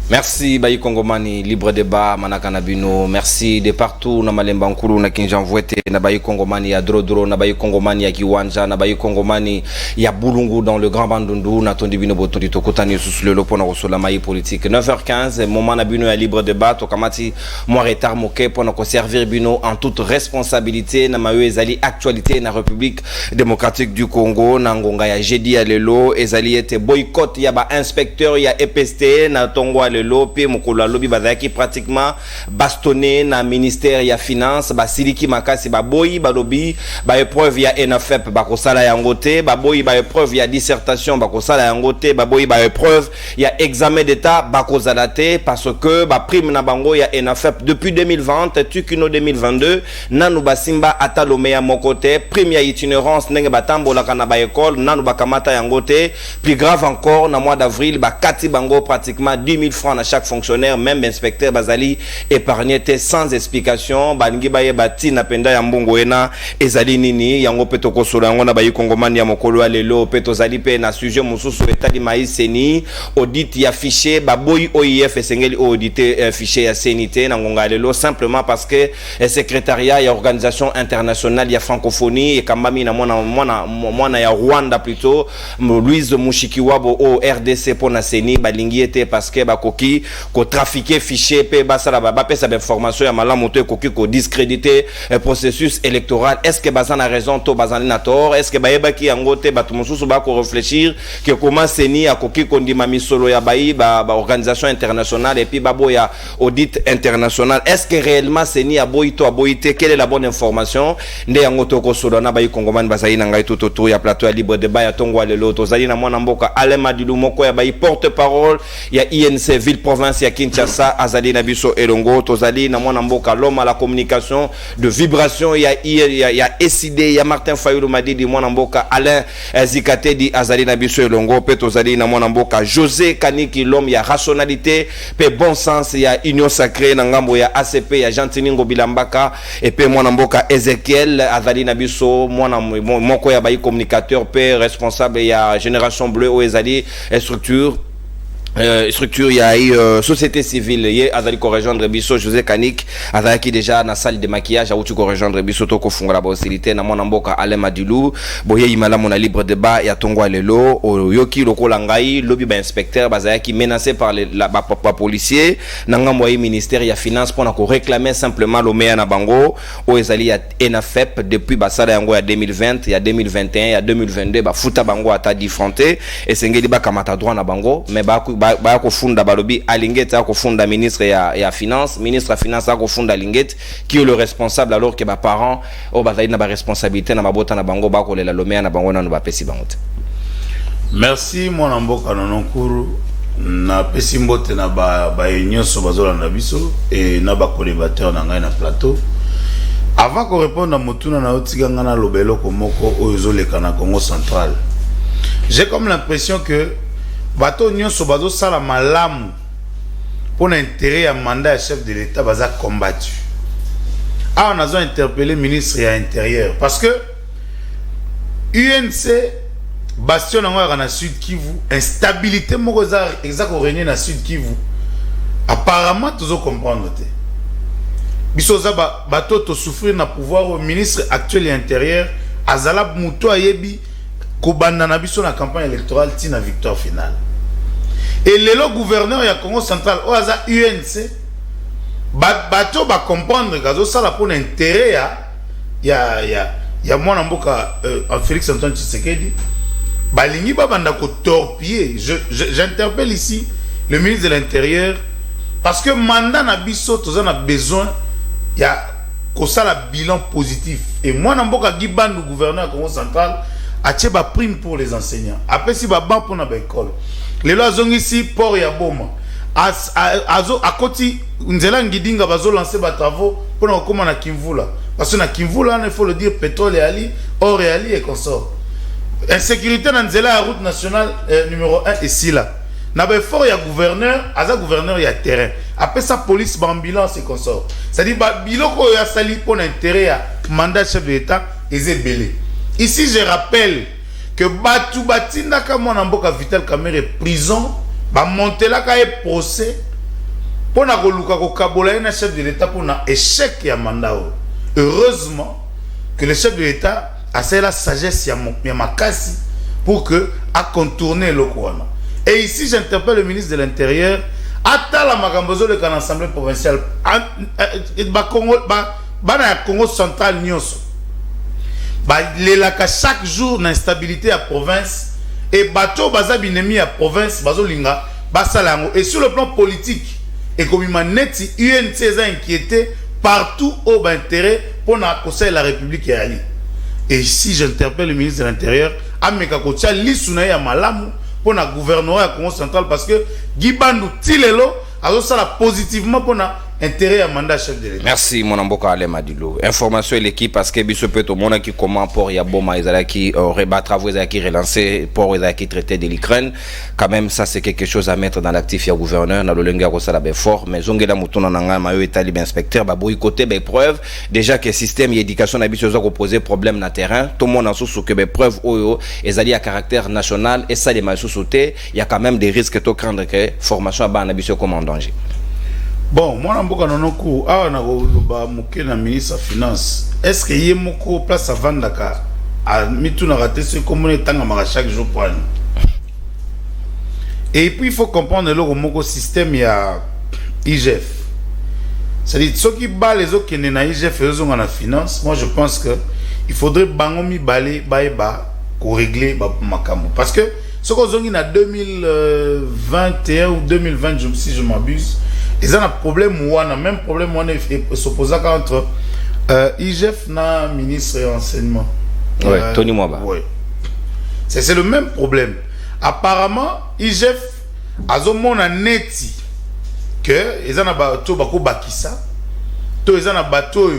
Merci Bayi Kongomani libre débat manakana bino. Merci de partout na malemba nkulu na kinjanvwete na Bayi Kongomani ya Drodro na Bayi Kongomani ya Kiwanja na Bayi Kongomani ya Bulungu dans le Grand Bandundu na tondi bino botondi tokotani sous le lopo na rosola mai politique 9h15 moment na bino ya libre débat tokamati moi retard moke pour nous servir bino en toute responsabilité na mayo ezali actualité na République démocratique du Congo na ngonga ya jeudi ya lelo ezali ete boycott ya ba inspecteur ya EPST na tongo lelo pe mokolo alobi bazaki pratiquement bastonné na ministère ya finance basiliki makasi baboyi balobi ba épreuve ya ENAFEP bakosala yango te baboyi ba épreuve ya dissertation bakosala yango te baboyi ba épreuve ya examen d'état bakozala te parce que ba prime na bango ya ENAFEP depuis 2020 tukino 2022 nanu basimba atalome ya mokote prime ya itinérance ndenge batambola kana ba école nanu bakamata yango te plus grave encore na mois d'avril bakati bango pratiquement 10 000 francs à chaque fonctionnaire, même inspecteur Bazali épargné sans explication. Balingi baye bati na penda ya mbongo ena ezali nini yango petoko solo yango na bayi kongomani ya mokolo alelo peto zali pe na sujet mususu etali maïseni audit ya fichier baboyi OIF esengeli auditer fichier ya CNT na ngonga alelo simplement parce que secrétariat ya organisation internationale ya francophonie et kambami na mwana ya Rwanda plutôt Louise Mushikiwabo au RDC pour na CENI balingi était parce que bakoki ko trafiquer fichier pe basala ba pesa information ya malamu to koki ko discréditer processus électoral. Est-ce que bazana a raison to bazana na tort? Est-ce que bayeba ki yango te batu mususu ba ko réfléchir que comment CENI a koki kondima misolo ya bayi ba organisation internationale et puis babo ya audit international? Est-ce que réellement CENI a boyito a boyité? Quelle est la bonne information? Nde yango to ko solo na bayi kongomani bazali na ngai toto ya plateau ya libre débat ya tongwa lelo to zali na mwana mboka Alema Dilu moko ya bayi porte-parole ya INC ville province ya Kinshasa azali na biso elongo tozali na mwana mboka l'homme à la communication de vibration ya SID ya Martin Fayulu Madidi mwana mboka Alain Zikate di azali na biso elongo pe tozali na mwana mboka José Kaniki l'homme ya rationalité pe bon sens ya union sacrée na ngambo ya ACP ya Jantiningo Bilambaka et pe mwana mboka Ezekiel azali na biso mwana moko ya bayi communicateur pe responsable ya Génération Bleue o ezali structure il y a société civile y a ko rejoindre biso José Kanik azaki déjà na salle de maquillage a ko rejoindre biso to ko funga la possibilité na mwana mboka Alema Dilu boye imala mona libre débat ya tongwa lelo yoki lokola ngai lobby ba inspecteur bazaki menacé par la policier na ngambo ya ministère ya finance pour na ko réclamer simplement le meya na bango o ezali ya ENAFEP depuis basala yango ya 2020 ya 2021 ya 2022 ba futa bango ata diffronté et sengeli ba kamata droit na bango mais ba ko funda balobi alingeta ko funda ministre ya finance ministre ya finance ko funda lingete qui est le responsable alors que ba parents o bazali na ba responsabilité na mabota na bango ba ko lela lomea na bango na no ba pesi bango. Merci mon mboka nononkuru na pesi mbote na ba nyonso bazola na biso et na ba collaborateur na ngai na plateau. Avant qu'on réponde à motuna na otiga ngana lobelo ko moko oyo leka na Congo central. J'ai comme l'impression que bato nyonso bazo sala malamu pour l'intérêt ya mandat ya chef de l'État baza combattu. Ah, on a interpellé ministre ya intérieur parce que UNC bastion nango na Sud Kivu instabilité moko za exact régner na Sud Kivu apparemment tozo comprendre te biso za bato to souffrir na pouvoir au ministre actuel ya intérieur azala muto ayebi kobanda na biso na campagne électorale tina victoire finale. Et le gouverneur ya Congo central oaza UNC bato ba comprendre gazo sala pour l'intérêt ya mwana mboka Félix Antoine Tshisekedi balingi ba banda ko torpiller. J'interpelle ici le ministre de l'Intérieur parce que mandat na biso tozana besoin ya ko sala bilan positif et mwana mboka gibandu gouverneur ya Congo central atie ba prime pour les enseignants après si ba ban pour na ba école les lois ont ici port ya boma azo akoti nzela ngidinga bazo lancer ba travaux pour na koma na Kimvula parce que na Kimvula il faut le dire pétrole ali or ali et consort insécurité na nzela ya route nationale numéro 1 ici là na ba fort ya gouverneur aza gouverneur ya terrain après sa police ba ambulance et consort c'est-à-dire ba biloko ya sali pour intérêt ya mandat chef de l'État ezebele. Ici, je rappelle que Batou Batinda Kamon Mboka Vital Kamere prison, ba monter là ka procès pour na koluka ko kabola na chef de l'État pour na échec ya mandat. Heureusement que le chef de l'État a cette la sagesse ya makasi pour que a contourner le Kouana. Et ici j'interpelle le ministre de l'Intérieur ata la makambozo le l'Assemblée provinciale ba Congo ba na Congo central nyonso. Ba lelaka chaque jour na instabilité à province et bateau baza binemi à province bazo linga basalango. Et sur le plan politique et comme maneti UNC est inquiété partout au bas intérêt pour na conseil la République et ali. Et ici j'interpelle le ministre de l'Intérieur ameka kotia lisuna ya malamu pour na gouvernement à Congo central parce que Gibandu Tilelo a ça positivement pour na intérêt à mandat chef de l'État. Merci mon amboka Ale Madilo. Information et l'équipe parce que biso peut au monde qui comment pour Yaboma Izalaki rebat travaux qui relancer pour Izalaki traité de l'Ukraine. Quand même ça c'est quelque chose à mettre dans l'actif ya gouverneur na lolenga ko sala be fort mais zongela mutuna nanga mayo etali ben inspecteur ba boycotter be preuve déjà que système éducation na biso ko poser problème na terrain tout le monde en sous que be preuve oyo ezali à caractère national et ça les mal sous-sauté il y a quand même des risques to craindre que formation ba na biso comme en danger. Bon, moi, je suis un ministre des Finances. Est-ce qu'il y a une place à vendre à Mitou n'a raté ce qu'on est chaque jour pour nous. Et puis, il faut comprendre le système, il y a IGF. C'est-à-dire, ceux qui battent les autres qui sont dans IGF et dans la finance, moi, je pense qu'il faudrait bangomi balé, pour régler ma camo. Parce que ce qu'on a en 2021 ou 2020, si je m'abuse, ils ont un problème ou un même problème s'opposant entre IGF na ministre et enseignement. Oui, Tony Mwaba. Oui. C'est le même problème. Apparemment, IGF a un neti que ils ont un bateau bako bakisa, to ils ont un bateau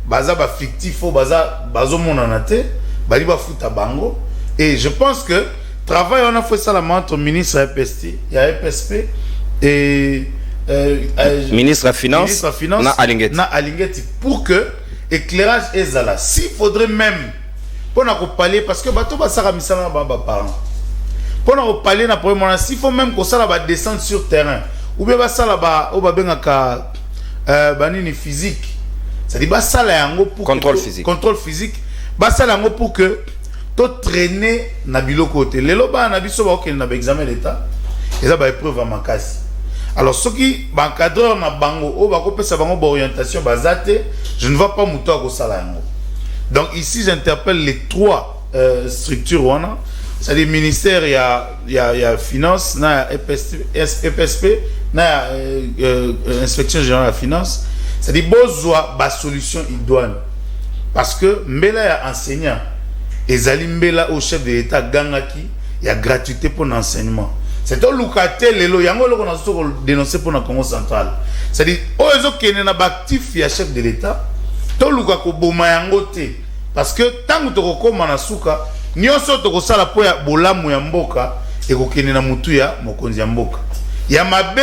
baza ba fictif ou baza mon anate, bali ba futa bango. Et je pense que travail on a fait ça la main entre ministre et FPST, il y a FPSP et ministre de Finance na Alingeti pour que éclairage est là. S'il faudrait même pour nous parler parce que bateau ba sara misala ba parents pour nous parler na problème s'il faut même que ça va descendre sur terrain ou bien ba sala ba o ba bengaka banini physique ça dit ba sala yango pour contrôle physique ba sala yango pour que to traîner na biloko côté lelo ba na biso ba ok na examen d'état et ça ba épreuve à makasi. Alors, ceux qui encadrent na bango, ou bakopesa bango orientation basate, je ne vois pas mouton à Salango. Donc ici, j'interpelle les trois structures. C'est-à-dire ministère, il y a finance, il y a FPSP, il y a inspection générale de la finance. C'est-à-dire besoin de solution idoine. Parce que mbela ya enseignant, et zali mbela au chef de l'État gangaki, il y a gratuité pour l'enseignement. C'est un lucraté lelo yango loko na so dénoncer pour na Congo central. C'est-à-dire ozo kene na actif ya chef de l'État, to luka ko boma yango te parce que tangu to kokoma na suka nyonso to ko sala po ya bolamu ya mboka e ko kene na mutu ya mokonzi ya mboka. Ya mabe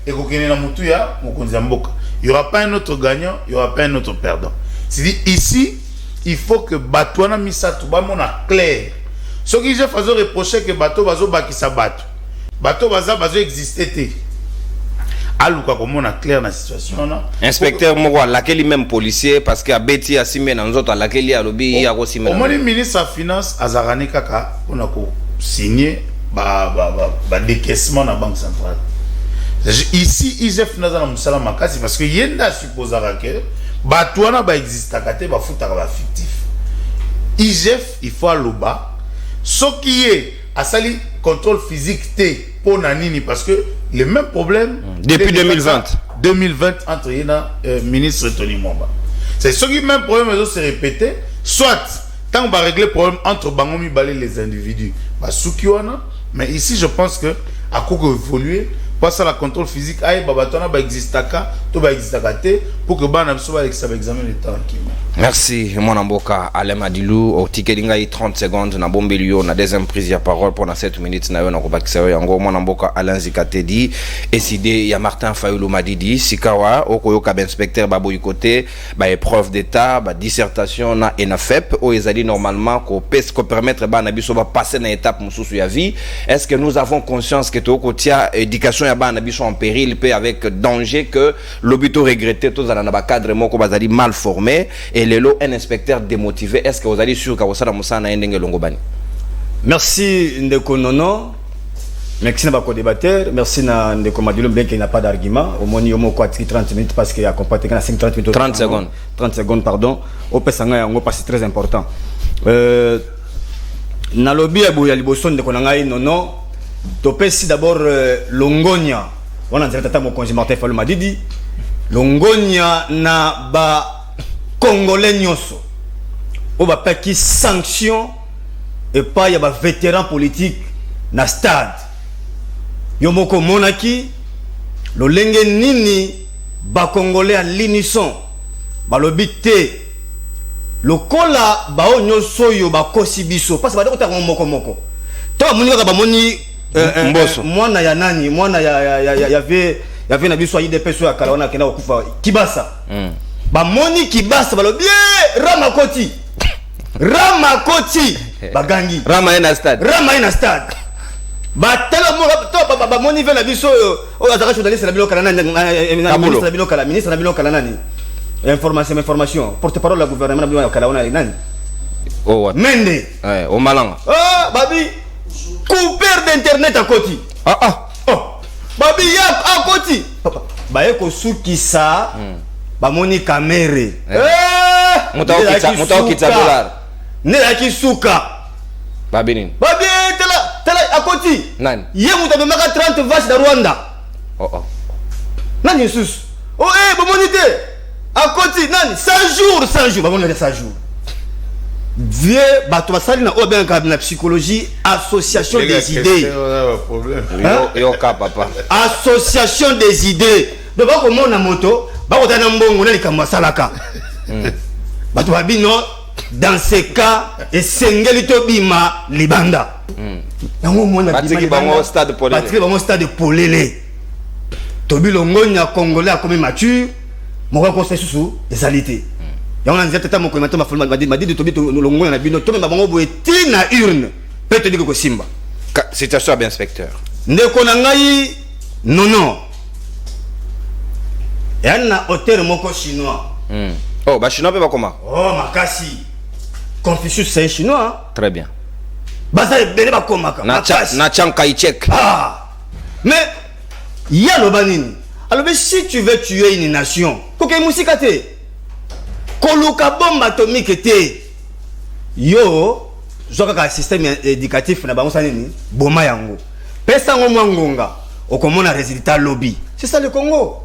e ko kene na mutu ya mokonzi ya mboka. Il y aura pas un autre gagnant, il y aura pas un autre perdant. C'est-à-dire ici, il faut que batouana misatu ba mona clair. Ce qui je faisais reprocher que bateau bazo bakisa bateau. Bateau baza existé. Aluka comme on a clair la situation là. Inspecteur Mouwa, laquelle même policier parce que Betty a simé dans autres laquelle il a lobby il a aussi au moins le ministre de la finance Azarani Kaka on a signé décaissement dans la banque centrale. Ici IGF n'a pas musala makasi parce que yenda supposa que batouana ba existe kate ba futa ba fictif. IGF il faut aloba ce qui est à sali contrôle physique T pour Nanini parce que le même problème depuis 2020 entre ministre Tony Mwaba. C'est ce qui même problème se répéter soit tant on va régler le problème entre Bangomi Balé les individus bah Sukiwana mais ici je pense que à quoi évoluer passe à la contrôle physique aïe babatona ba existaka to ba existakate pour que bana biso ba examen le temps tranquillement. Merci mon amboka Ale Madilou au ticket dinga 30 secondes na bombelio na deuxième prise ya parole pendant 7 minutes na yo na kobakisa yo yango mon amboka Alain Zikatedi décidé ya Martin Fayulu Madidi sikawa okoyoka ba inspecteur ba boycoté ba épreuve d'état ba dissertation na ENAFEP o ezali normalement ko permettre bana biso ba passer na étape mususu ya vie. Est-ce que nous avons conscience que to kotia éducation ya bana biso en péril pe avec danger que l'obito regretté tous dans ba cadre moko bazali mal formé et lelo un inspecteur démotivé. Est-ce que vous allez sûr que vous sala musana endenge longobani? Merci Ndeko Nono. Merci à nos débatteurs. Merci à Ndeko Madilo, bien qu'il n'a pas d'argument. Au moins, il y a 30 minutes parce qu'il y a comparti 30 minutes. 30 secondes. 30 secondes, pardon. Au Pessanga, c'est très important. Na lobby, il y a Liboson de Konangaï, non. Topesi d'abord Longonia. On a dit que mon congé Martin Fallou m'a dit Longonia na ba Congolais nyoso. On va pas qui sanction et pas il y a ba vétéran politique na stade. Yomoko monaki lo lenge nini ba Congolais à l'unisson ba lobité lokola ba onyoso yo ba kosi biso parce que ba doko moko moko to muni ka ba moni mwana ya nani mwana ya ve na biso IDP so ya kala wana kena okufa Kibasa ba moni Kibasa ba lobi Ramakoti bagangi Rama ina stade batala mo to ba moni ve na biso o azaka journaliste na biloko na ministre na biloko na nani information porte-parole la gouvernement na biloko kala wana nani Mende au Malanga babi coupeur d'internet à côté babi yap à côté baye ko sukisa ba moni kamere mutao kitsa dollar ne la kisuka babi tela à côté nani ye muta maka 30 vaches de Rwanda nani sus ba moni te à côté nani 100 jours ba moni 100 jours vieux bato basali na oben ka na psychologie association des idées yo ka papa association des idées de ba ko mona moto ba ko tana mbongo na likamwa salaka bato babino dans ces cas et sengeli to bima libanda nango mona batiki bango stade polele batiki bango stade polele to bilongonya congolais a comme mature moko ko sesusu ezalité yanga nzete ta moko matoma fulma madi de tobi longonya na bino to me bango boye tina urne peut te dire ko simba citation à inspecteur ndeko na ngai non yana hôtel moko chinois ba chinois pe ba koma makasi Confucius c'est chinois très bien basa bele ba komaka na Chiang Kai-shek mais ya lo banini alors si tu veux tuer une nation koke musikate koluka bombe atomique te yo zoka ka système éducatif na bango sanini boma yango pesa ngo mwangonga okomona résultat lobby c'est ça le Congo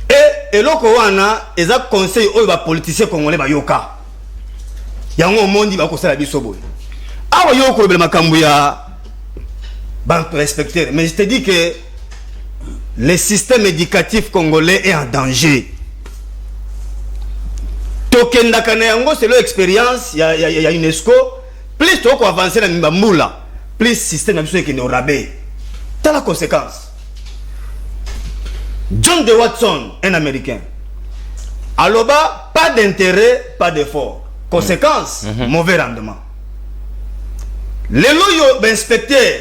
et eloko wana eza conseil oyo ba politicien congolais ba yoka yango mondi ba ko sala biso boy awa yo ko bela makambu ya ban respecter mais je te dis que le système éducatif congolais est en danger. Tokenda kana yango c'est l'expérience ya UNESCO plus to ko avancer na mbambula plus système na biso qui ne rabais. T'as la conséquence. John de Watson, un américain. Aloba, pas d'intérêt, pas d'effort. Conséquence, mauvais rendement. Les loyaux inspecteurs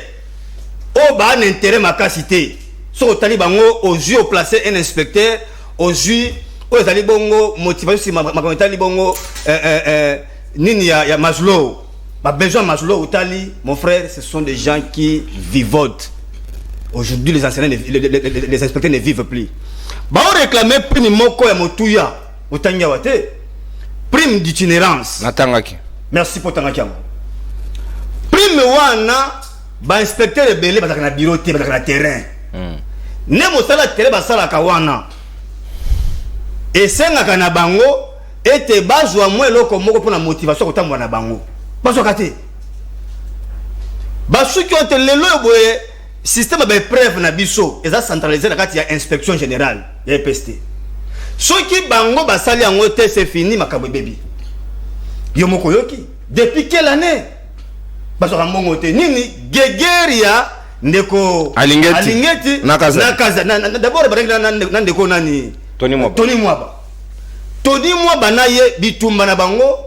au bas un intérêt ma capacité. Sur le talibango aux yeux placé un inspecteur aux yeux aux talibongo motivation si ma talibongo nini ya Maslow. Ma besoin Maslow Tali, mon frère, ce sont des gens qui vivotent. Aujourd'hui, les enseignants, les inspecteurs ne vivent plus. Bah, on réclamait prime moko ya motuya, otanya wate, prime d'itinérance. Natangaki. Merci pour tangaki. Prime wana, ba inspecteur belé ba na bureau te ba na terrain. Ne mo sala terrain ba sala kawana. Et senga kana bango ete bazwa mo eloko moko pour na motivation ko tambwa na bango. Bazwa kate. Ba ceux qui ont lelo boye système de preuve na biso eza centralisé na kati ya inspection générale ya EPST. Ceux qui bango basali yango te c'est fini makabo bebi. Yo moko yoki depuis quelle année? Baso mbongo te nini gegeria ndeko alingeti nakaza d'abord na ndeko nani Tony Mwaba na ye bitumba na bango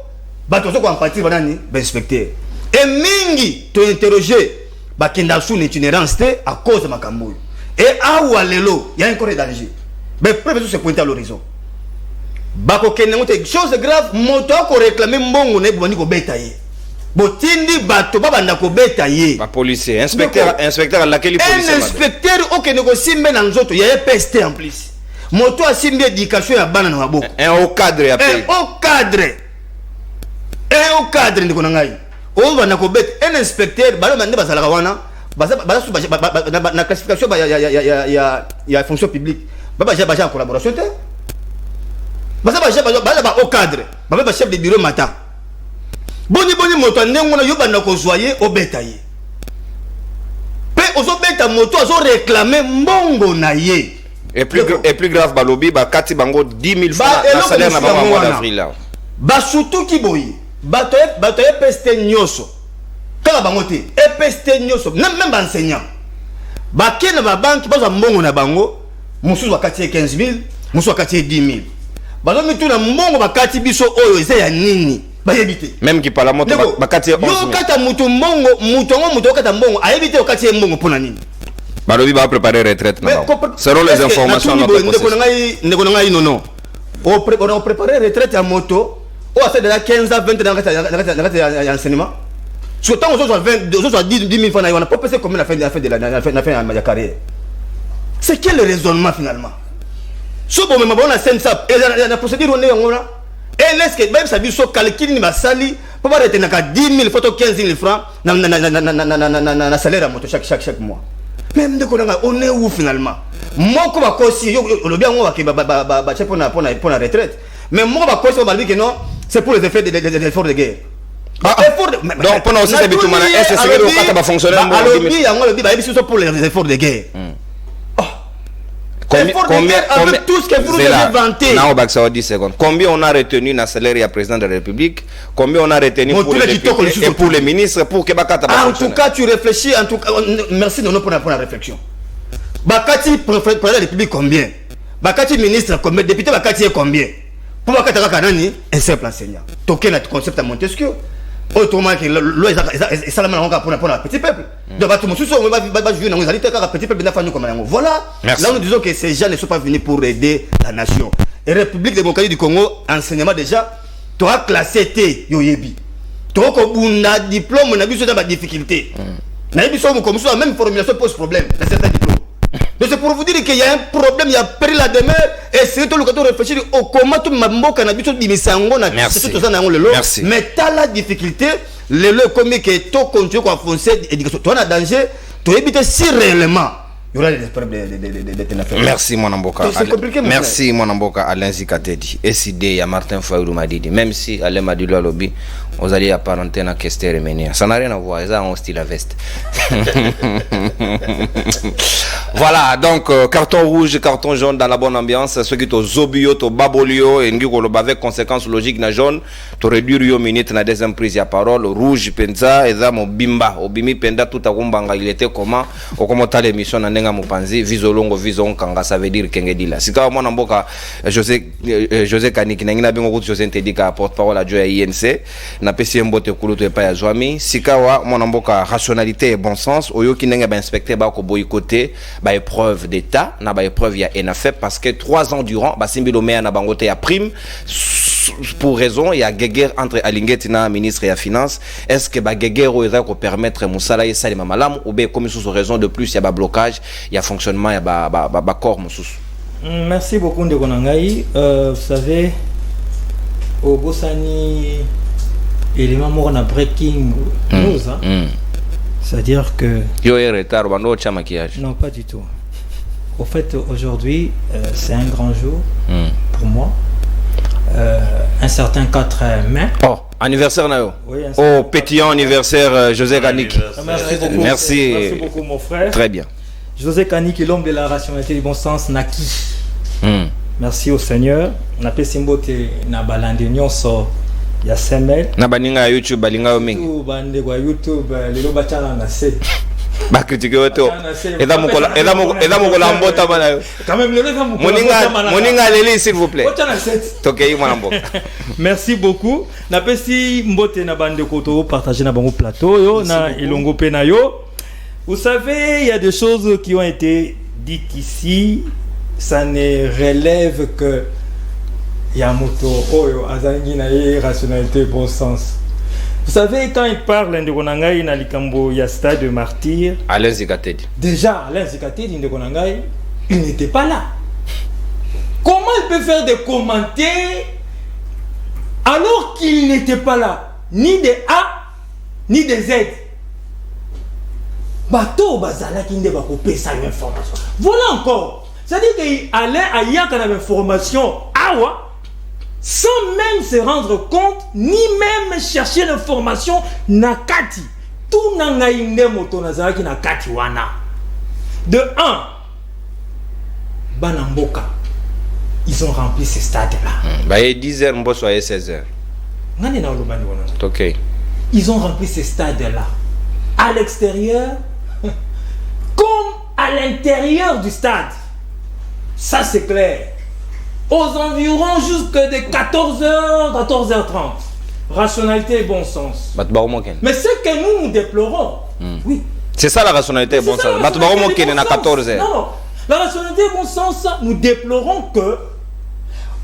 bato so ko empathie banani ba inspecteur et mingi to interroger bakenda sous l'itinérance te à cause de makambo Et à Oualelo, il y a encore des dangers. Mais preuve se pointer à l'horizon. Bako kenengo te chose grave, moto ko réclamer mbongo ne boni ko betaye. Botindi bato babanda ko betaye. Ba policier, inspecteur à laquelle policier. Un inspecteur aucun négocie mais dans autres, il y a PST en plus. Moto a simbi éducation ya bana na maboko. Un haut cadre ya paye. Un haut cadre ndiko ngai. O bana ko bet un inspecteur balo mande basala wana. Na classification ya fonction publique. Baba en collaboration te. Baba au cadre, baba chef de bureau matin. Boni moto ndengo na yoba na ko zoyer au bétail. Pe ozo beta moto ozo réclamer mbongo na ye. Et plus grave balobi ba kati bango 10 000 francs na salaire na bango mois d'avril là. Ba surtout ki boyi. Bato peste nyoso. Kala bango te, peste nyoso, même ba enseignant. Ba kena ba banque ba mbongo na bango, mususu wakati 15 000, mususu wakati 10 000. Bazo mituna mbongo bakati biso oyo eza ya nini bayebite même qui parle moto bakati 11 000 yo kata mutu mbongo mutu kata mbongo ayebite okati mbongo pona nini balobi ba préparer retraite na selon les informations notre ndeko ngai non on préparer retraite à moto on a fait de la 15 à 20 dans la enseignement surtout on soit 20 soit 10 000 francs on a pas pensé combien la fin de la carrière. C'est quel le raisonnement finalement? So bon mais bon la scène ça et la procédure on est là et laisse que même ça dit so calcul ni masali pour pas retenir qu'à 10 000 photo 15 000 francs na salaire à moto chaque mois même de on est où finalement moi comme aussi le bien on va que ba chef pour la retraite mais moi ba cause on va dire que non c'est pour les effets des efforts de guerre. Donc pendant aussi c'est bitumana est-ce que c'est que va fonctionner alors bien on le dit ba c'est pour les efforts de guerre. Avec tout ce que vous avez vanté. Non, 10 secondes. Combien on a retenu dans le salaire du président de la République? Combien on a retenu pour les députés et pour les ministres pour que Bakata en tout cas, tu réfléchis. En tout cas, merci pour la réflexion. Bakati président de la République combien? Bakati ministre combien? Député Bakati combien? Pour Bakata Kanani, un simple enseignant. Toqué le concept à Montesquieu. Autrement que l'eau est salement pour un petit peuple. Donc, petit peuple voilà. Là, nous disons que ces gens ne sont pas venus pour aider la nation. Et République démocratique du Congo, enseignement déjà, tu as classé T, Yoyebi. Tu as un diplôme, on a vu dans la difficulté. Même formulation pose problème dans certains diplômes. Donc c'est pour vous dire qu'il y a un problème, il y a pris la demeure et c'est tout le cas de réfléchir au comment tout le monde a habitué de misango na merci. Mais t'as la difficulté, le comme que tout continue à foncer éducation. Tu as un danger, tu évites si réellement il y aura des problèmes. Merci mon amboka. Merci mon amboka Alain Zikatedi. SID ya Martin Fayulu Madidi. Même si Alain Madilo lobby, vous allez apparenter na Kester Remenia. Ça n'a rien à voir, ça en style à veste. Voilà, donc carton rouge, carton jaune dans la bonne ambiance. Ceux qui sont zobio, to babolio et ngiko avec conséquences logiques na jaune, to réduire yo minute na deuxième prise ya parole rouge penza et ça mon bimba, obimi penda tout à kumbanga il était comment ta l'émission na ndenga mupanzi vizolongo vizon kanga ça veut dire kengedila. Sika mwana mboka José Kaniki na ngina bengo kuti José Ntedika porte-parole à Joya INC na pesi mbote kuluto epa ya Zwami. Sika wa mwana mboka rationalité et bon sens oyo ki ndenga ba inspecteur ba ko boycotter ba épreuve d'état na ba épreuve ya ENAFEP parce que 3 ans durant ba simbi lo meya na bangote ya prime pour raison il y a guerre entre Alingeti na ministre ya finance. Est-ce que ba guerre oza ko permettre musala et salima malamu ou bien comme sous raison de plus il y a ba blocage, il y a fonctionnement, il y a ba corps mususu. Merci beaucoup de Konangai. Vous savez au Bosani élément mort na breaking news c'est-à-dire que yo est retard bando cha maquillage. Non, pas du tout. Au fait aujourd'hui c'est un grand jour pour moi. Un certain 4 mai. Oh, anniversaire Nayo. Oui, oh, pétillant anniversaire José Kanik. Merci beaucoup. Merci. Merci beaucoup mon frère. Très bien. José Kanik est l'homme de la rationalité du bon sens Naki. Merci au Seigneur. On appelle Simbote na balande nyonso ya semel. Na baninga YouTube balinga mingi. Bande kwa YouTube lelo bachana na se. Ba critiquer auto. Eda mukola mbota bana. Quand même lelo eza mukola. Moninga leli s'il vous plaît. Tokei mwana mboka. Merci beaucoup. Na pesi mbote na bande koto partager na bango plateau yo na ilongo pe na yo. Vous savez, il y a des choses qui ont été dites ici, ça ne relève que Yamoto, Oyo, Azangi Naye, rationalité, bon sens. Vous savez, quand il parle de Konangai, Nalikambo, il y a stade de martyr. Alain Zikatedi. Déjà, Alain Zikatedi de Konangai, il n'était pas là. Comment il peut faire des commentaires alors qu'il n'était pas là? Ni des A, ni des Z. Bateau, Bazala, qui ne va pas payer ça l'information. Voilà encore. C'est-à-dire qu'il allait à Yak à l'information, Awa, sans même se rendre compte, ni même chercher l'information, Nakati. Tout Nangaïne Moto Nazaraki Nakati Wana. De 1, Banamboka. Ils ont rempli ces stades-là. 10h, on soit 16h. Ok. Ils ont rempli ces stades-là. À l'extérieur, comme à l'intérieur du stade. Ça, c'est clair. Aux environs jusque de 14h, 14h30. Rationalité et bon sens. Mais ce que nous déplorons, oui. C'est ça la rationalité et bon sens. Non, non. La rationalité et bon sens, nous déplorons que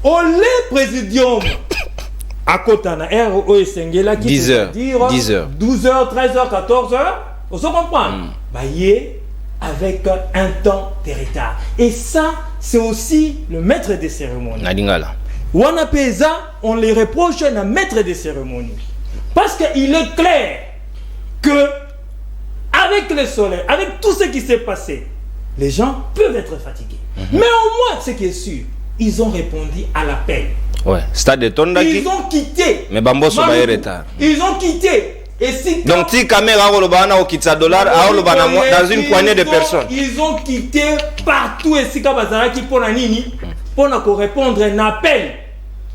au lait présidium à Kotana, R.O. Sengela, qui 10h, 12h, 13h, 14h, on se comprend. Avec un temps de retard. Et ça, c'est aussi le maître des cérémonies. Wanapeza, on les reproche à maître des cérémonies. Parce qu'il est clair que, avec le soleil, avec tout ce qui s'est passé, les gens peuvent être fatigués. Mais au moins, ce qui est sûr, ils ont répondu à l'appel. Ouais, stade de Tondaki. Ils ont quitté. Mais Bambo so baye retard. Ils ont quitté. Et si donc si caméra au kitsa dollar dans une poignée de personnes. Ils ont quitté partout et si Kabazaraki pour la nini pour répondre à un appel.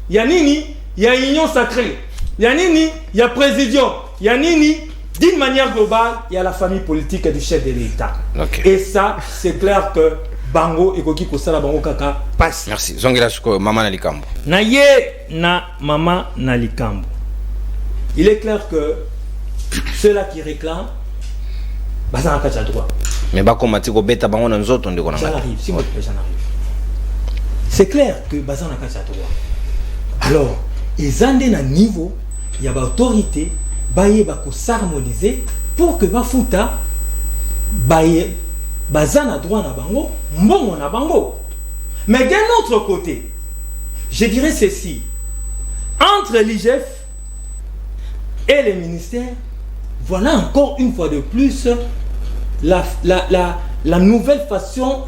Il y a nini, il y a union sacrée. Il y a nini, il y a présidium. Il y a nini, d'une manière globale, il y a la famille politique du chef de l'État. Okay. Et ça, c'est clair que Bango et Koki Kosala Bango Kaka passe. Merci. Zongela Suko, Mama Nalikambo. Naye na Mama Nalikambo. Il est clair que ceux-là qui réclament, ça n'a pas droit. Mais Bako Matiko Beta Bango dans autres, on dit qu'on a. J'en arrive, s'il vous plaît, j'en arrive. C'est clair que Bazan n'a pas droit. Alors, ils ont un niveau, il y a une autorité, il va s'harmoniser pour que Bafuta, Bazan a droit à Bango, Mbongo na Bango. Mais d'un autre côté, je dirais ceci, entre l'IGF et les ministères, voilà encore une fois de plus la nouvelle façon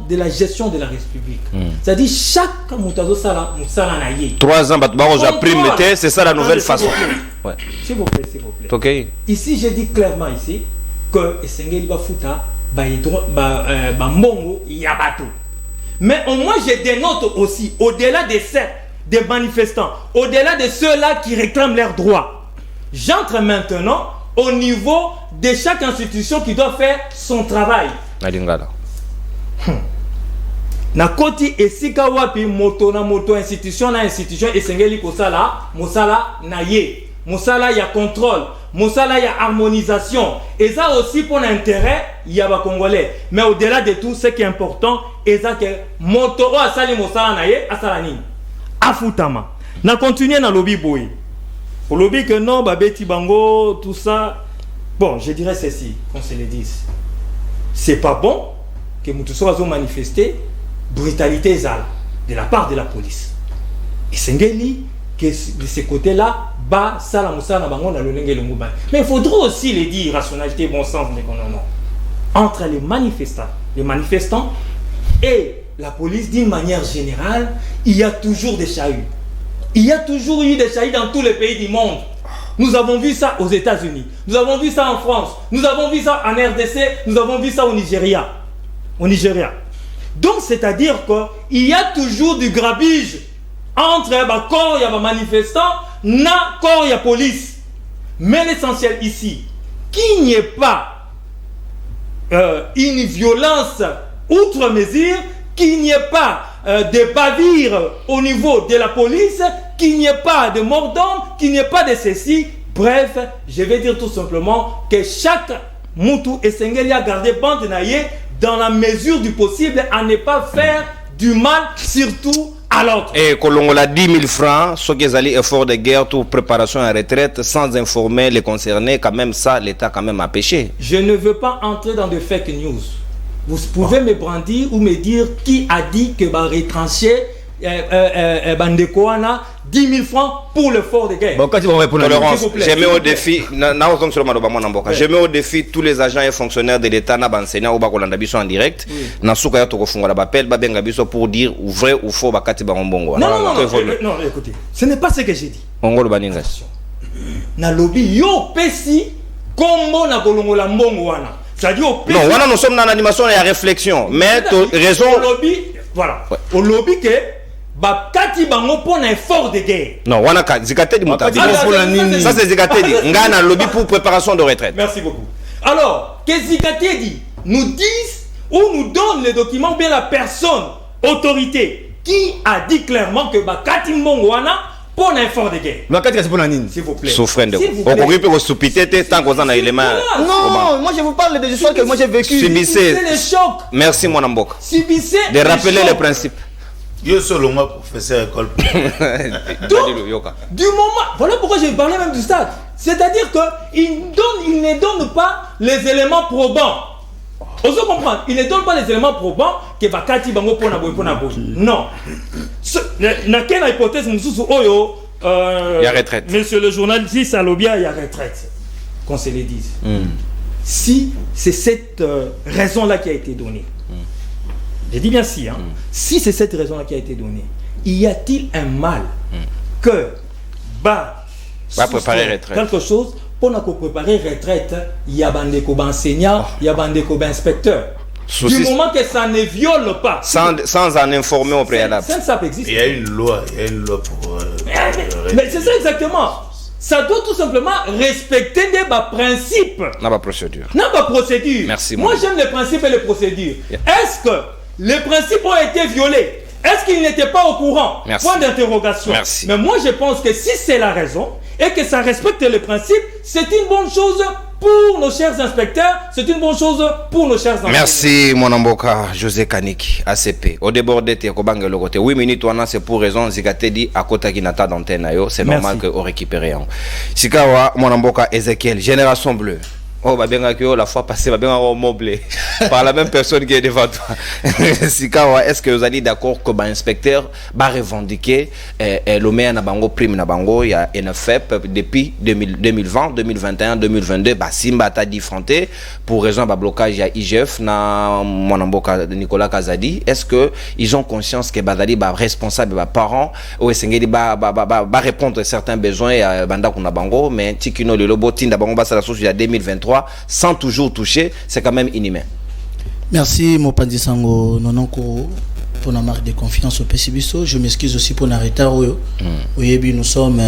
de la gestion de la République. C'est-à-dire chaque moutazo sala naïe. 3 ans, c'est ça la nouvelle façon. Ouais. S'il vous plaît, s'il vous plaît. Okay. Ici, je dis clairement ici que Esengeli Bafuta Mbongo Yabato. Mais au moins, je dénote aussi, au-delà des manifestants, au-delà de ceux-là qui réclament leurs droits. J'entre maintenant au niveau de chaque institution qui doit faire son travail. Nakoti esika wapi moto na moto institution esengeli kosala mosala naye. Mosala ya contrôle, mosala ya harmonisation. Et ça aussi pour l'intérêt ya ba congolais. Mais au-delà de tout, ce qui est important, et ça que moto asali mosala naye asala nini? Afutama. Na continuer na lobby boy. Pour lobby que non, Babeti Bango, tout ça. Bon, je dirais ceci, qu'on se le dise. C'est pas bon que Moutousso a manifesté brutalité de la part de la police. Et Sengeli, que de ce côté-là, bas, Salamoussa, Nabango, mais il faudra aussi les dire, rationalité, bon sens, mais non. Entre les manifestants et la police, d'une manière générale, il y a toujours des chahuts. Il y a toujours eu des chahuts dans tous les pays du monde. Nous avons vu ça aux États-Unis, nous avons vu ça en France, nous avons vu ça en RDC, nous avons vu ça au Nigeria. Donc, c'est-à-dire qu'il y a toujours du grabuge entre les corps et manifestants, na corps et police. Mais l'essentiel ici, qu'il n'y ait pas une violence outre mesure, qu'il n'y ait pas de bavures au niveau de la police, qu'il n'y ait pas de mort d'homme, qu'il n'y ait pas de ceci. Bref, je vais dire tout simplement que chaque Moutou et Sengeli a gardé bande naïe, dans la mesure du possible à ne pas faire du mal, surtout à l'autre. Et Kolongola 10 000 francs, ce qui est allé effort de guerre pour préparation à retraite, sans informer les concernés, quand même ça, l'État quand même a péché. Je ne veux pas entrer dans de fake news. Vous pouvez me brandir ou me dire qui a dit que va retrancher Bandekoana 10 000 francs pour le fort de guerre. Bon, quand ils vont répondre, Tolérance, je mets au défi, je mets au défi tous les agents et fonctionnaires de l'État, enseignants ou en direct, pour dire vrai ou faux. Non, écoutez, ce n'est pas ce que j'ai dit. Na lobby yo pesi kombo na kolongola mbongo wana. C'est-à-dire au pesi. Non, nous sommes dans l'animation et la réflexion, mais raison. Au lobby, voilà. Au lobby que bakati bango pona effort de guerre. Non, wana zikate di mutadi. Ça c'est zikate di. Ngana lobby pour préparation de retraite. Merci beaucoup. Alors, que zikate di nous disent ou nous donne les documents, bien la personne autorité qui a dit clairement que bakati mbongo wana pour un effort de guerre. S'il vous plaît. Souffrant de quoi? Tant qu'on a élément. Non, moi je vous parle des histoires que moi j'ai vécues. Subissez les chocs. Merci mon Amboka. Subissez de rappeler les principes. Yo solo moi professeur école. Du moment, voilà pourquoi j'ai parlé même du stade. C'est-à-dire que il ne donne pas les éléments probants. On se comprend, il ne donne pas les éléments probants que Bakati Bango pona boy. Non. Na quelle hypothèse mususu oyo il y a retraite. Monsieur le journaliste Salobia, il y a retraite. Qu'on se le dise. Si c'est cette raison-là qui a été donnée. Je dis bien si, hein. Si c'est cette raison-là qui a été donnée, y a-t-il un mal que préparer retraite quelque chose pour nous préparer retraite, il y a bandeko enseignant, il y a bandeko inspecteur. Du moment que ça ne viole pas, sans en informer au préalable. Ça existe. Il y a une loi pour. Mais c'est ça exactement. Ça doit tout simplement respecter des principes. N'a pas procédure. Merci. Moi j'aime les principes et les procédures. Est-ce que les principes ont été violés? Est-ce qu'ils n'étaient pas au courant? Point d'interrogation. Mais moi je pense que si c'est la raison et que ça respecte les principes, c'est une bonne chose pour nos chers inspecteurs, c'est une bonne chose pour nos chers enseignants. Merci mon Amboka, José Kanik, ACP. Au débordé, tu es 8 minutes, c'est pour raison, Zikate dit à côté qui n'a pas d'antenne, c'est normal qu'on récupère. Sikawa, mon Amboka, Ezekiel, Génération Bleue. Oh, la fois passée, moblé par la même personne qui est devant toi. Sikawa, est-ce que vous allez d'accord que l'inspecteur va revendiquer le meilleur nabango prime nabango il y a NFEP depuis 2020, 2021, 2022 Simba t'a diffronté pour raison de blocage il y a IGF na Mwanamboka Nicolas Kazadi. Est-ce que ils ont conscience que Badali ba responsable ba parents ou esengeli ba répondre à certains besoins banda kuna bango mais tikino le lobo tinda bango ba la source il y a 2023 sans toujours toucher, c'est quand même inhumain. Merci Mopandi Sango Nononko pour la marque de confiance au PCBISO. Je m'excuse aussi pour l'arrêt. Oui, nous sommes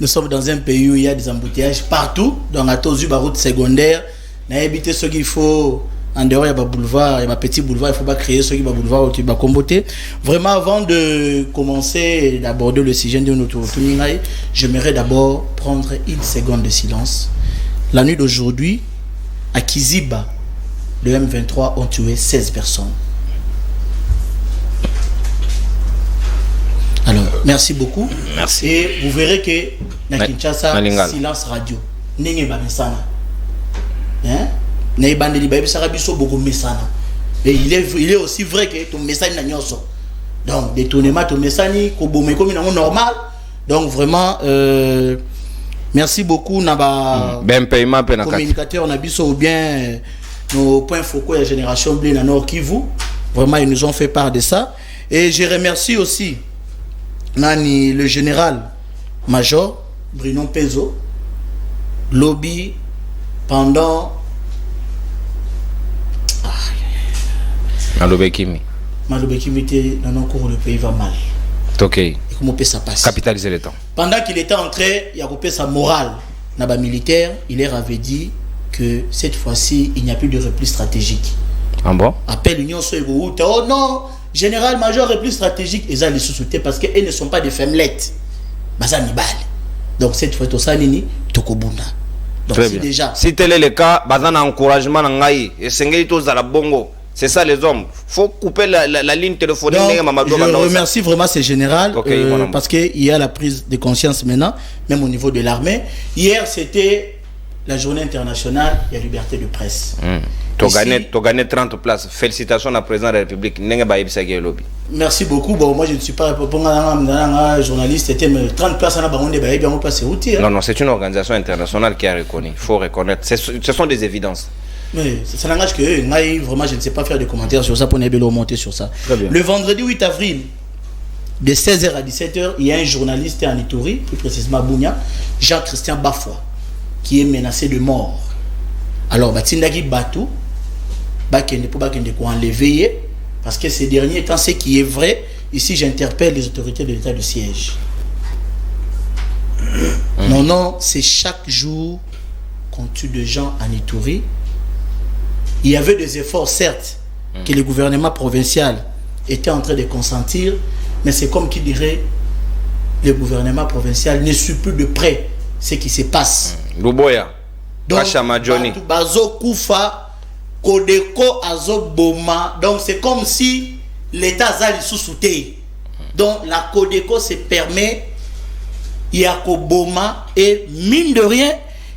nous sommes dans un pays où il y a des embouteillages partout, dans la route secondaire. N'a habité ce qu'il faut. En dehors, il y a un boulevard, il y a un petit boulevard, il ne faut pas créer ce qui va boulevard où tu vas comboter. Vraiment, avant de commencer d'aborder le sujet de notre tournée, j'aimerais d'abord prendre une seconde de silence. La nuit d'aujourd'hui, à Kiziba, le M23 ont tué 16 personnes. Alors, merci beaucoup. Merci. Et vous verrez que dans Kinshasa, silence radio. N'est pas ça. Hein? Et il est aussi vrai que ton message n'a pas. Donc, détournement, ton message, comme normal. Donc, vraiment, merci beaucoup, Naba. Communicateur, Nabiso, ou bien nos points focaux de la génération Blé, Nord Kivu. Vraiment, ils nous ont fait part de ça. Et je remercie aussi Nani, le général-major, Bruno Pezo, lobby pendant. Malobekimi était dans nos cours, le pays va mal. Ok. Et comment peut ça passer? Capitaliser le temps. Pendant qu'il était entré, il a coupé sa morale. Naba militaire, il leur avait dit que cette fois-ci, il n'y a plus de repli stratégique. Ah bon? Appel l'Union Soego. Oh non, général-major repli stratégique, ils ont les sous-soutés parce qu'ils ne sont pas des femmelettes. Bazani bal. Donc cette fois, Tosanini, Tokobunda. Donc si déjà si tel est le cas, bazan encouragement ngai et sengeli to za la bongo. C'est ça les hommes. Faut couper la ligne téléphonique. Donc, je remercie vraiment ces générales parce qu'il y a la prise de conscience maintenant, même au niveau de l'armée. Hier, c'était la journée internationale de la liberté de presse. Tu as gagné 30 places. Félicitations à la présidente de la République. Merci beaucoup. Bon, moi, je ne suis pas journaliste. C'était 30 places à la Non, non, c'est une organisation internationale qui a reconnu. Il faut reconnaître. Ce sont des évidences. Mais ça n'engage que vraiment, je ne sais pas faire de commentaires sur ça pour ne monter sur ça. Le vendredi 8 avril, de 16h à 17h, il y a un journaliste en Ituri, plus précisément à Bounia, Jean-Christian Bafoua, qui est menacé de mort. Alors, Batindagi Batou, Bakende pour enlever, parce que ces derniers étant ce qui est vrai, ici j'interpelle les autorités de l'état de siège. Non, c'est chaque jour qu'on tue des gens en Ituri. Il y avait des efforts, certes, que le gouvernement provincial était en train de consentir, mais c'est comme qui dirait, le gouvernement provincial ne suit plus de près ce qui se passe. Luboya. Donc, Bazo Koufa, Kodeko Azo Boma. Donc, c'est comme si l'État Zali sous-souté. Donc, la Kodeko se permet, Yako Boma, et mine de rien,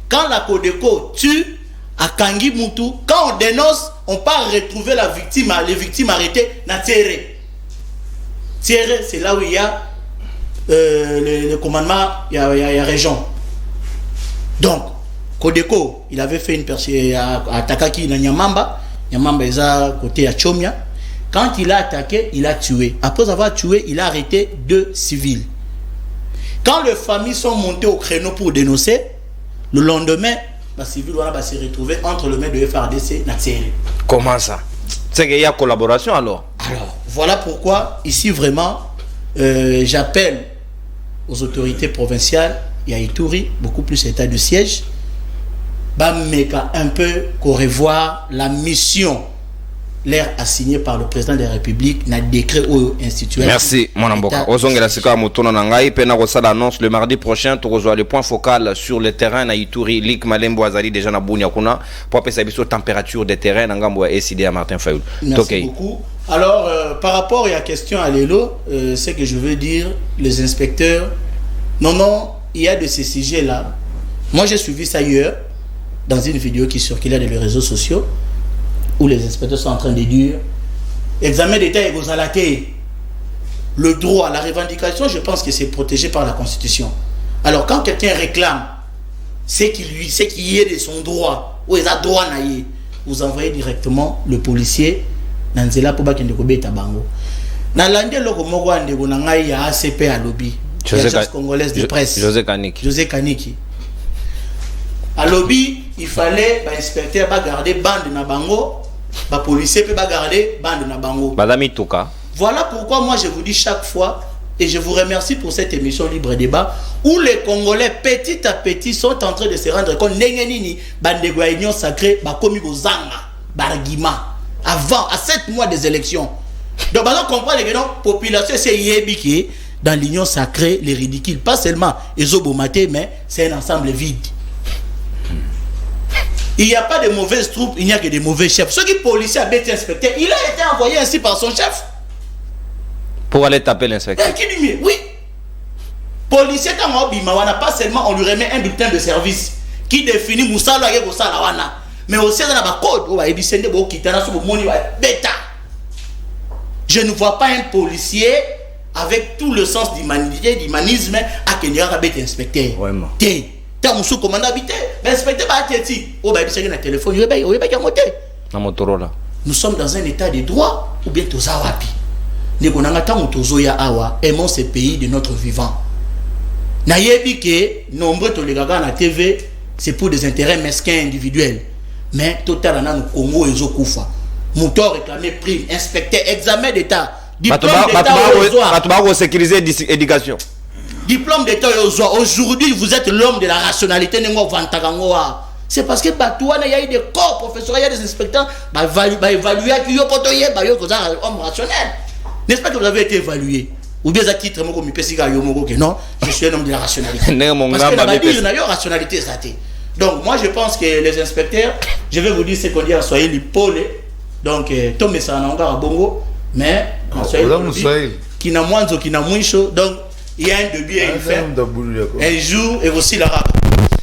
quand la Kodeko tue, à Kangi Moutou, quand on dénonce, on part retrouver la victime, les victimes arrêtées dans Thierry. Thierry, c'est là où il y a le commandement, il y a région. Donc, Kodeko, il avait fait une percée à Takaki dans Nyamamba. Nyamamba est à côté à Chomia. Quand il a attaqué, il a tué. Après avoir tué, il a arrêté 2 civils. Quand les familles sont montées au créneau pour dénoncer, le lendemain, les civils va se retrouver entre le maître de FRDC et Natséré. Comment ça? C'est qu'il y a collaboration alors? Alors, voilà pourquoi, ici vraiment, j'appelle aux autorités provinciales, il y a Ituri, beaucoup plus état de siège, un peu qu'on revoie la mission l'air assigné par le président de la République n'a décret ou institué. Merci mon amboka. Ozongela sika mutono nangai pena ko sala annonce le mardi prochain to rejoindre le point focal sur le terrain na Ituri Lik Malembo Azali déjà na Bunia kuna pour pesa biso température des terrains na ngambo ya SID à Martin Fayulu. Merci beaucoup. Alors par rapport à la question à Lelo, ce que je veux dire, les inspecteurs, non, il y a de ces sujets là. Moi j'ai suivi ça hier dans une vidéo qui circulait dans les réseaux sociaux, où les inspecteurs sont en train de dire examen d'état et gozalaté. Le droit à la revendication, je pense que c'est protégé par la Constitution. Alors quand quelqu'un réclame c'est qu'il est de son droit, ou il a droit à y, vous envoyez directement le policier dans Nzela pour bakende kobeta bango. Na lande loko moko andeko na ngai ya ACP à lobby. L'agence congolaise de presse. José Kaniki. À lobby, il fallait l'inspecteur garder bande na bango. Les policiers peuvent garder bande na bango. Voilà pourquoi moi je vous dis chaque fois, et je vous remercie pour cette émission Libre Débat, où les Congolais petit à petit sont en train de se rendre compte nengenini bande de union sacrée bakomi bozanga bargima avant à 7 mois des élections. Donc maintenant comprendre que la population c'est yebiki dans l'union sacrée les ridicules, pas seulement les obomaté, mais c'est un ensemble vide. Il n'y a pas de mauvaises troupes, il n'y a que de mauvais chefs. Ceux qui policiers a été inspecté, il a été envoyé ainsi par son chef. Pour aller taper l'inspecteur. Oui. Policier, quand on n'a pas seulement, on lui remet un bulletin de service qui définit Moussala et Moussala Wana. Mais aussi, on a un code. Je ne vois pas un policier avec tout le sens d'humanité, d'humanisme, à Kenya être inspecteur. Vraiment. Sous commandant habité, mais inspecteur téléphone, nous sommes dans un état de droit ou bien tous awapi. Aimons ce pays de notre vivant. Nayebi que nombreux tolégaga na TV, c'est pour des intérêts mesquins individuels. Mais total na Congo et Zokoufa. Mouton réclamé prime, inspecteur, examen d'état, diplôme d'état. Sécuriser l'éducation. Diplôme d'état aujourd'hui vous êtes l'homme de la rationalité. C'est parce que il y a eu des corps professionnels, il y a des inspecteurs évaluer qui homme rationnel. N'est-ce pas que vous avez été évalué? Ou bien à titre non, je suis un homme de la rationalité. Parce que la rationalité, Donc moi je pense que les inspecteurs, je vais vous dire ce qu'on dit en Swahili, pole. Donc Tom ça en angara bongo, mais en Swahili qui n'a moins qui n'a moins chaud. Donc il y a un début et une fin, un jour et aussi la rap.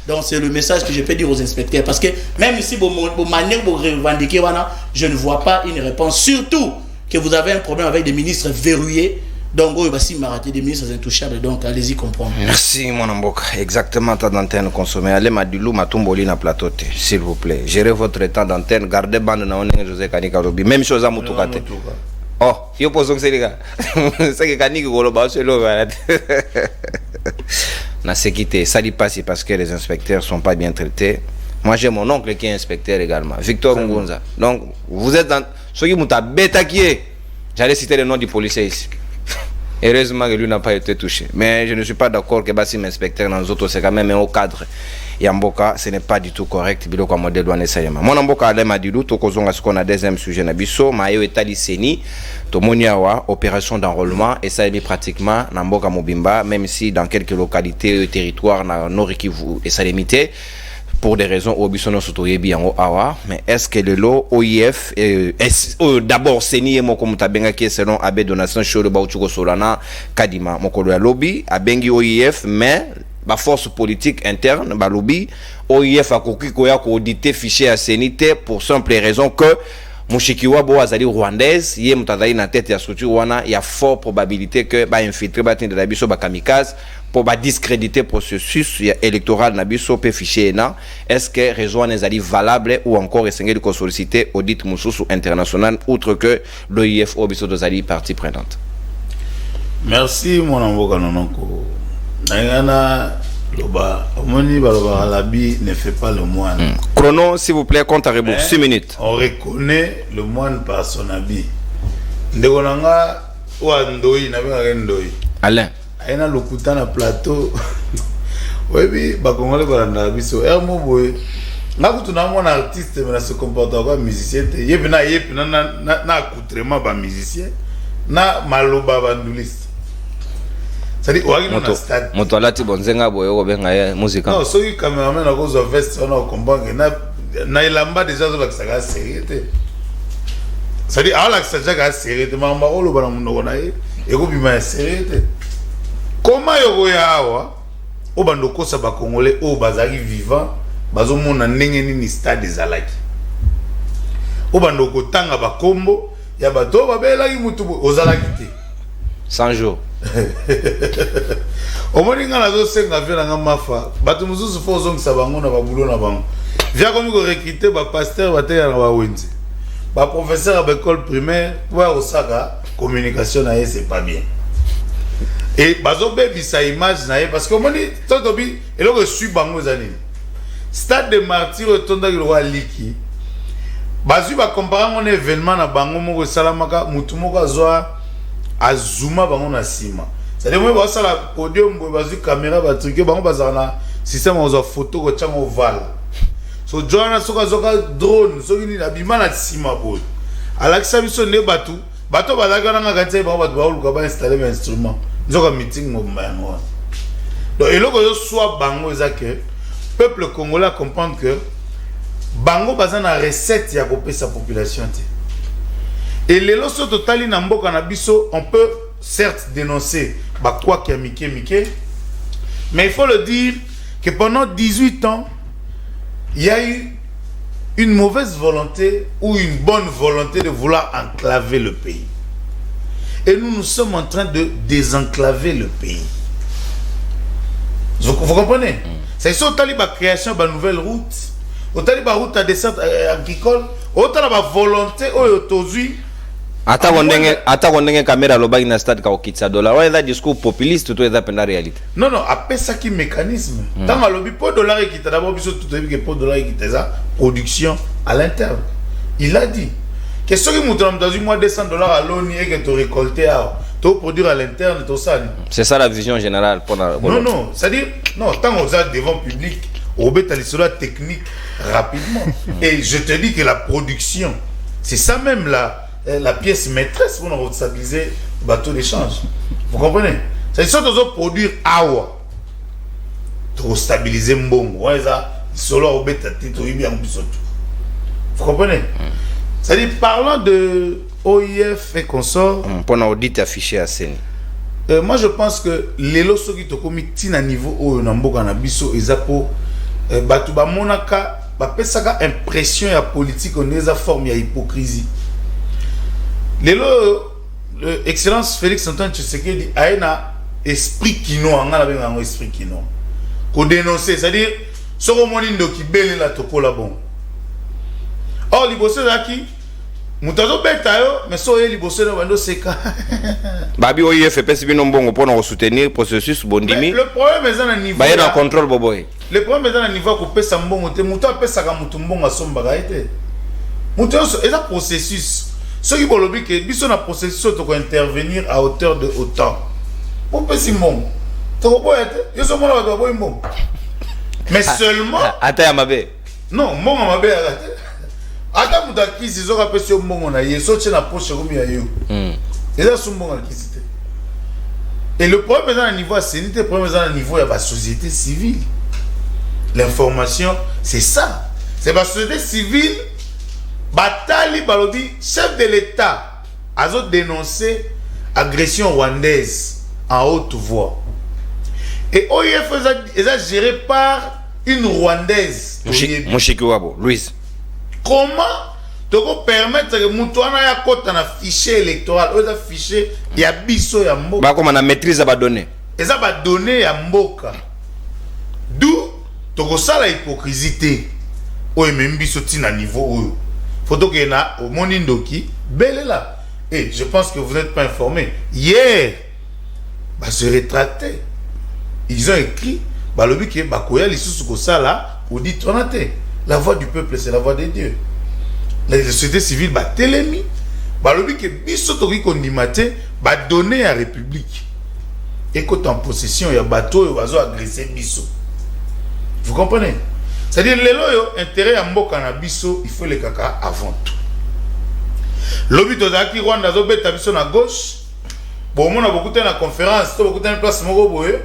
Donc c'est le message que je peux dire aux inspecteurs, parce que même ici pour manière pour revendiquer, je ne vois pas une réponse, surtout que vous avez un problème avec des ministres verrouillés. Donc, il va aussi m'arrêter des ministres intouchables. Donc, allez-y comprendre. Merci, mon amboka. Exactement, temps d'antenne consommé. Allez, Madilou, Matumboli na plateau, s'il vous plaît. Gérez votre temps d'antenne. Gardez bande na onenge José Kanika Robi. Même chose à Moutoukate. Oh, il pose que c'est les gars. C'est que Kanika Goloba, c'est l'eau. Na séquité. Ça dit pas si parce que les inspecteurs sont pas bien traités. Moi, j'ai mon oncle qui est inspecteur également. Victor Ngunza. Donc, vous êtes dans. Ce qui m'a bêta qui est. J'allais citer le nom du policier ici. Heureusement que lui n'a pas été touché. Mais je ne suis pas d'accord que Bassim inspecteur dans les autres, c'est quand même un haut cadre. Et en Boka, ce n'est pas du tout correct. Bilo kwa modèle douane sayema. Mon amboka ale madilu to kozonga ce qu'on a deuxième sujet na biso, mayo etali seni, to moniawa opération d'enrôlement et ça est mis pratiquement na mboka mobimba, même si dans quelques localités territoires na Nord Kivu et ça limité. Pour des raisons obisono sotoyebi en awa, mais est-ce que le lot OIF d'abord seni moko mutabenga qui selon abe donation show de bauchuko solana kadima mokolo ya lobby abengi OIF, mais ba force politique interne ba lobby OIF akoki koya ko auditer fichier à senité pour simple raison que Mushikiwa bo azali rwandaise ye mutadali na tête ya structure wana ya fort probabilité que ba infiltrer ba tinde la biso ba kamikaze pour discréditer processus électoral na biso pe fichier na. Est-ce que raison n'est ali valable ou encore essayé de solliciter audit mususu international outre que l'OIF obiso dozali partie prenante? Merci mon amboka nonoko. Nangana loba omoni baloba labi ne fait pas le moine. Chrono s'il vous plaît, compte à rebours 6 minutes. On reconnaît le moine par son habit. Ndeko nanga wa ndoi na benga ndoi. Alain aina lokuta na plateau webi bakongole balanda biso ermo boy ngakutu na mwana artiste mais se comporte comme musicien te yebi na accoutrement ba musicien na maloba banduliste ça dit wagi na stade moto alati bonzenga boyo ko benga ya musique non soki cameraman na kozo veste on a comprendre na ilamba déjà zo la saga série ça dit ala que ça jaga série te mamba ko lo bana mundo na ye e ko bima série te. Comment yogoya awa obandoko sa ba congolais o bazali vivant bazo mona ndenge nini stade ezalaki obandoko tanga ba kombo ya bato babelaki mutu ozalaki te 100 jours omoni nga nazo senga via nga mafa bato mususu fo zongisa bango na babulo na bango via komi ko recruter ba pasteur bateka na ba wenzi ba professeur à l'école primaire pour osaka communication na c'est pas bien. Et bazo bebisa image na ye parce que moni totobi eloko su bango zanini stade de martyr tonda ki roi liki bazu ba comparer un événement na bango moko salamaka mutu moko azuma bango na sima c'est-à-dire moi ba sala podium bo bazu caméra ba truquer bango bazana na système ozo photo ko chango val so joana soka drone soki ni abima na sima bo alakisa biso ne bato bazaka na ngaka bango bato ba oluka ba installer un instrument nzoka meeting ngombango. Donc eloko yo soit bango ezake peuple congolais comprendre que bango bazana recette ya kopesa population te. Et les loso totali na mboka na biso on peut certes dénoncer ba quoi qui a mike mais il faut le dire que pendant 18 ans il y a eu une mauvaise volonté ou une bonne volonté de vouloir enclaver le pays. Et nous sommes en train de désenclaver le pays. Vous comprenez? C'est ça, la création de la nouvelle route, la route à descente agricole, la volonté aujourd'hui. Ata wondenge caméra loba ina stade ka okitsa dollar. Ouais, ça discours populiste tout est la réalité. Non, après ça qui mécanisme. Tant que le pour dollar qui t'a d'abord biso tout que pour dollar qui t'a production à l'interne. Il a dit que ce qui monte dans un mois $200 à l'ONU et que tu récoltes tu produire à l'interne tout ça. C'est ça la vision générale pour la. Non, c'est-à-dire non, tant qu'on a devant public, on met la technique rapidement. Et je te dis que la production, c'est ça même la pièce maîtresse pour nous stabiliser le bateau d'échange. Vous comprenez? C'est ça que tu produire awa. Tu stabiliser mbongo. solo au bêta tito bien bisoto. Vous comprenez? C'est-à-dire parlant de OIF et consorts pour un audit affiché à Seni. Moi je pense que les lots qui te commis tina niveau au namboka na biso ezapo batu ba monaka ba pesaka impression ya politique on eza forme ya hypocrisie. Les lots excellence Félix Antoine Tshisekedi a un esprit kino anga la benga esprit kino. Ko dénoncer, c'est-à-dire soko monindo ki bele la tokola bon. Or liboso zaki mutazo beta yo mais so ye liboso na bando seka. Babi OIF pesi bino mbongo pour nous soutenir processus bondimi. Le problème est dans le niveau. Ba yena contrôle boboy. Le problème est dans le niveau ko pesa mbongo te muto apesa ka mutu mbongo asomba ga ete. Muto eza processus. Ceux qui bolobi que biso na processus to ko intervenir à hauteur de autant. Pour pesi mbongo. To boy ete, yo so mona ba boy mbongo. Mais seulement ata ya mabe. Non, mbongo mabe arate. Ata muta kisi zoka pesi mbongo na yeso tche na poche komi ya yo. Eza so mbongo kisi te. Et le problème est dans le niveau assainité, le problème est dans le niveau de la société civile. L'information, c'est ça. C'est la société civile, Batali Balobi, chef de l'État, a dénoncé agression rwandaise en haute voix. Et OIF est géré par une Rwandaise. Moshikiwabo, Louise. Comment tu peux permettre que Moutouana ya kota na fichier électoral, un fichier ya biso ya mboka. Ba comme na maîtrise ba donner. Et ça va donner ya mboka. D'où tu ko sala hypocrisie. O même biso tina niveau. Photo que na au monindoki belle là. Et je pense que vous n'êtes pas informé. Hier, bah se rétracter. Ils ont écrit bah le but que bah koya lisusu ko sala ou dit tonate. La voix du peuple c'est la voix de Dieu. La société civile va télémi, va le que biso toki kondimate va donner à la République. Et quand en possession il y a bateau et oiseau agressé biso. Vous comprenez? C'est-à-dire les loyaux intérêt à mboka na biso, il faut les caca avant tout. Lobi tozaki Rwanda zo beta biso na gauche. Bon on a beaucoup de la conférence, beaucoup de place moko boye.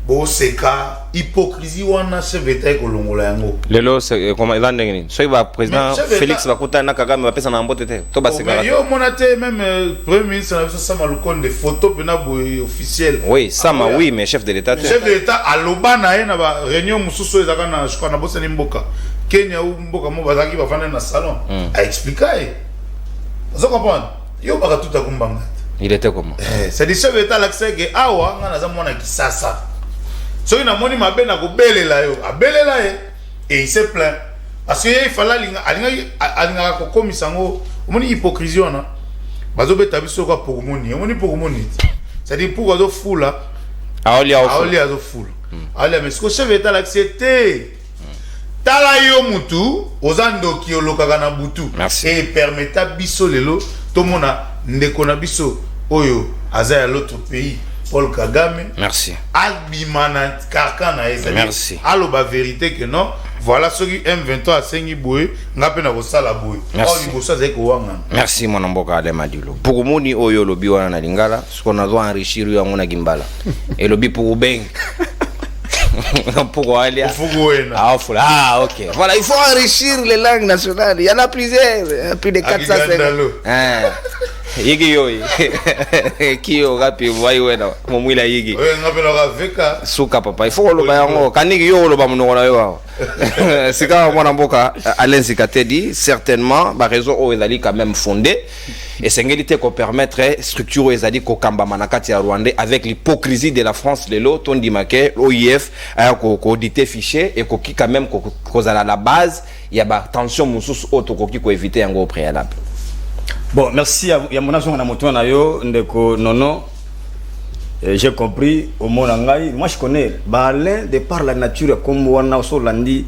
Bon c'est ka hypocrisie wana chef d'État kolongola yango. Lelo c'est comment il va ndengeni. So il va président Félix Bakuta na Kagame va pesa na mbote te. To ba seka. Yo monate même premier ministre na biso Sama Lukonde des photos pena boye officiel. Oui, Sama oui mais chef de l'État. Chef de l'État aloba na ye na ba réunion mususu ezaka na je crois na bosa ni mboka. Kenya ou mboka mo bazaki ba fanda na salon. A expliquer. Vous comprenez? Yo ba tout a kumbanga. Il était comment? C'est des chefs d'État l'accès que awa nga na za mona kisasa. So il a moni mabe na ko belela yo, a belela ye et il se plaint parce que il fallait alinga ko komisango, moni hypocrisie ona. Bazo beta biso ko pour moni c'est-à-dire pour zo fula aoli azo fula. Aoli mais ce que chef d'État l'accepté. Tala yo mutu ozando ki olokaka na butu et permettra biso lelo to mona ndeko na biso oyo azaya l'autre pays. Paul Kagame. Merci. Albimana Karkana. Merci. Allo ba vérité que non. Voilà ce qui M23 a sengi boué. Ngape na kosala boué. Merci mon amboka Ademadulo. Pour moni oyo lobi wana na lingala, ce qu'on a doit enrichir yo ngona gimbala. Et lobi pour beng. Pour aller ah ok. Voilà, il faut enrichir les langues nationales. Il y en a plusieurs, plus de 450. Yigi yo kiyo gapi vai wena momwila yigi ngapela ka veka suka papa il faut loba yango kaniki yo loba munongo na yo sika mwana mboka Alain Zikate dit certainement ba réseau o ezali quand même fondé et sengeli ko permettre structure ezali ko kamba manakati ya Rwanda avec l'hypocrisie de la France lelo tondi make OIF a ko auditer fichier et ko ki quand même ko à la base il y a ba tension mususu auto ko ki ko éviter yango au préalable. Bon, merci à mon na moto na yo ndeko nono. J'ai compris au mon ngai. Moi je connais Balin de par la nature comme wana so landi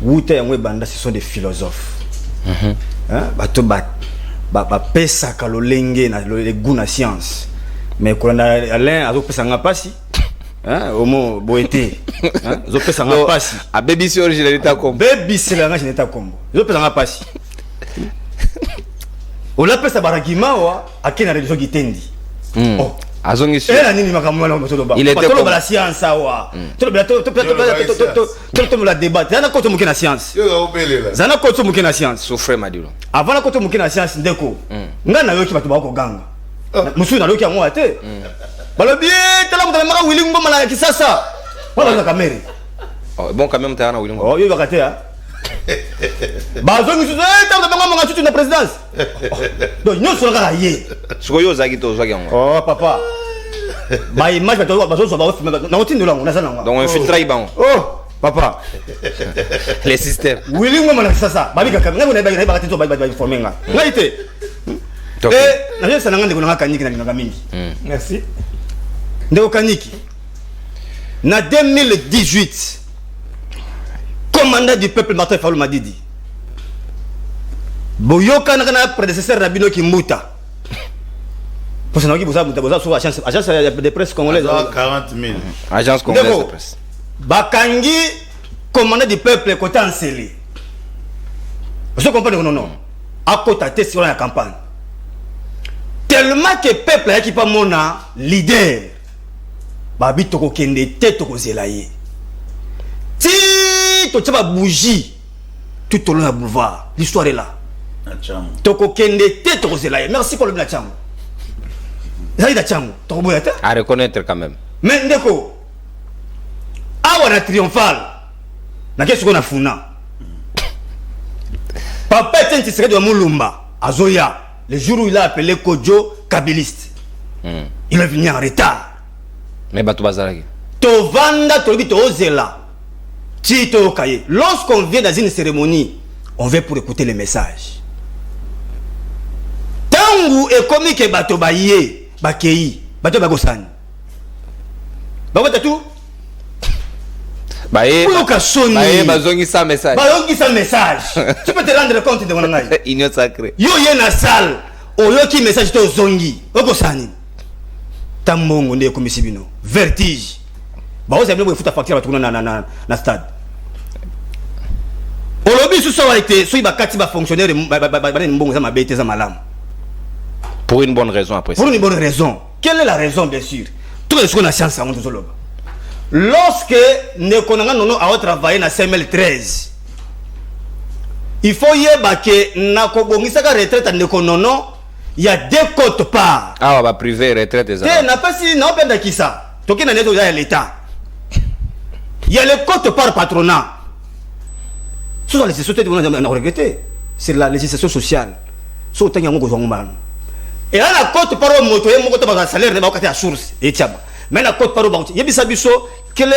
wuta yangwe banda ce sont des philosophes. Hein bato ba pesa kalolenge na le goût na science. Mais quand Alain azo pesa nga pasi hein omo boete hein zo pesa nga pasi a baby si originalité comme baby c'est la originalité comme zo pesa nga pasi. On l'appelle ça baragima wa akena religion gitendi. Oh azongi la nini makamwa la motolo ba il était comme la science awa to la débat zana ko to mukina science zana ko to mukina science souffre madilo avant la ko to mukina science ndeko nga na yoki bato ba ko ganga musu na yoki amwa te balobi tala mutala maka willing bomba la kisasa wala na kamera bon quand même t'as willing oh yo bakate ha bazongi tala banga manga tutu na présidence donc nous sur la yé soyo zaki to zaki yango oh papa ba image bato bazo so ba na otindo lango na sana donc infiltré bango oh papa les systèmes willing bomba na kisasa babika kamera na ba bakate to ba informer nga ngaite na je sana ngande kuna kaniki na linga mingi Merci. Ndeko kaniki na 2018 commandant du peuple Martin Fayulu Madidi boyoka na prédécesseur Rabino Kimbuta pour ça boza sur agence de presse congolaise 40 000 agence congolaise de presse bakangi commandant du peuple côté Anseli vous comprenez non à côté sur la campagne tellement que peuple a qui pas mona leader babi toko kende te toko zelaye ti to taba bougie tout au long du boulevard l'histoire est là toko kende te toko zelaye merci pour le blancham zaida chango toko boyata à reconnaître quand même mais ndeko awa na triomphal na kesu na funa papa tenti secret de Mulumba azoya le jour où il a appelé Kodjo kabiliste il est venu en retard mais bato bazalaki to vanda to bito ozela ti to kaye lorsqu'on vient dans une cérémonie on vient pour écouter les messages tangu e komi ke bato baye bakei bato bagosani bakota tout baye bazongi sa message tu peux te rendre compte de mon ngai union sacrée yo ye na salle oyoki message to zongi okosani tambongo nde komisi bino vertige ba oza bino futa facture batuna na stade olobi sous ça été so ibakati ba fonctionnaire ba mbongo za mabete za malam pour une bonne raison après pour une bonne raison quelle est la raison bien sûr tout ce qu'on a science en zoloba lorsque ne konanga nono a travaillé na CML13 il faut yeba que na kobongisa ka retraite ne konono il y a deux côtes part ah va privé retraite des te na pesi na openda kisa toki na neto ya l'état il y a le côte part patronat sous les sociétés on a regretté c'est la législation sociale so tanya ngo zo ngomano et là la côte part moto et moto ba salaire ne ba kati à source et tiaba mais la côte part ba yebisa biso quelle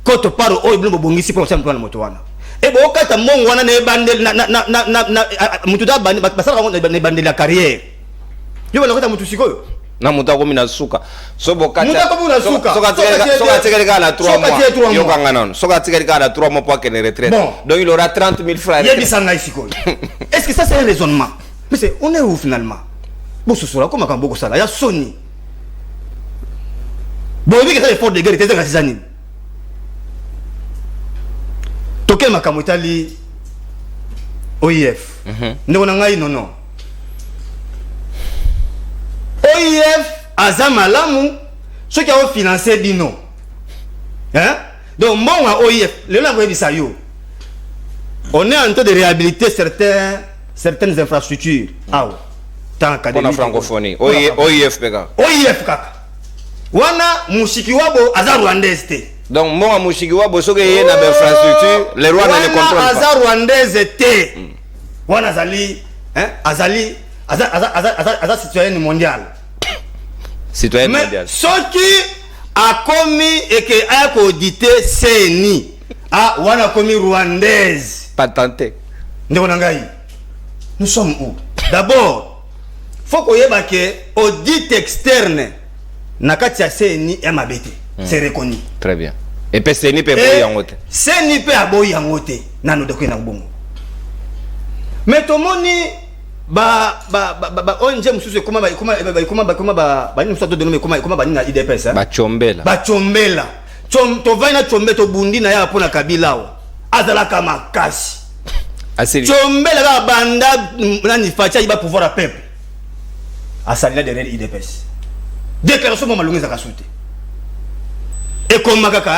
côte part o iblo bongisi pour exemple na moto wana et bo kata mongo wana ne bandel na mutu da bandi basala ne bandel la carrière yo bana kota mutu sikoyo na mutu ko mina suka so bokata mutu ko mina suka so ka tigari la 3 mois yo kanga non so ka tigari la 3 mois pour que ne retraite donc il aura 30 000 francs yebi sanga sikoyo est-ce que ça c'est un raisonnement mais c'est on est où finalement bon ce soir comme quand beaucoup ça ya soni bon oui que ça effort de guerre t'es dans ces années toke makamotali OIF ndona ngai non OIF azamalamu ceux qui ont financé bino hein donc bon à OIF le langue ebisa yo on est en train de réhabiliter certaines infrastructures ah tant académique pour la francophonie OIF kaka wana mushiki wabo aza rwandaise te donc moi mushiki wabo soke ye na infrastructure les rois ne contrôlent pas aza rwandaise te wana azali hein azali aza citoyen mondial soki akomi et que a ko auditer CNI wana komi rwandaise patenté ndeko nangai nous sommes où d'abord faut ko yeba que audit externe nakati ya CNI ya mabete c'est reconnu très bien et puis CNI peut boya ngote CNI peut aboya ngote nano de ko na bongo mais tomoni onje mususu kuma ni mususu de kuma bani na IDPS hein bachombela to vaina chombe to bundi na ya pona kabila o azala kama kasi chombela ga banda nani facha iba pouvoir à peuple asalina derrière IDPS déclaration pour malonga za sauté et comme makaka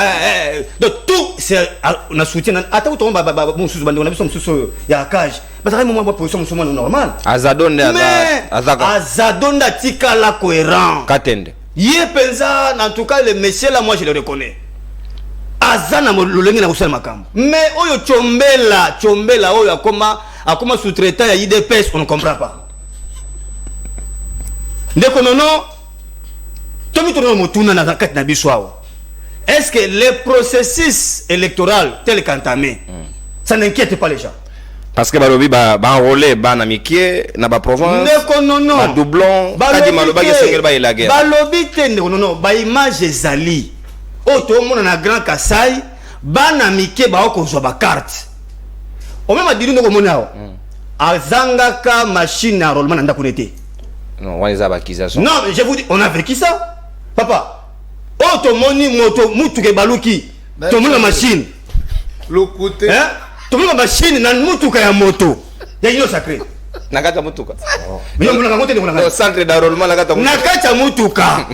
donc tout c'est on a soutien attends tout bon sous bande on a besoin sous ya cage parce que moi position sont normal azadonda tika la cohérent katende yé penza en tout cas le monsieur là moi je le reconnais azana lolenge na kusala makambo mais oyo chombela oyo akoma sous-traitant ya IDPS on ne comprend pas ndeko nono tomi tono motuna na kati na biswawa. Est-ce que le processus électoral tel qu'entamé ça n'inquiète pas les gens? Parce que balobi ba enrôler ba na mikie na ba province ba doublon kadi maloba ke sengel ba ila guerre balobi tende non ba image ezali oto mona na Grand Kasai ba na mikie ba okozwa ba carte o même adiri ndoko monao azangaka machine à roulement nda connecté non on les accusation non je vous dis on a vécu ça papa oto moni moto mutuke baluki to mona machine le côté to mona machine na mutuka ya moto ya ino sacré nakata mutuka mais mona ngote le centre d'enrôlement nakata mutuka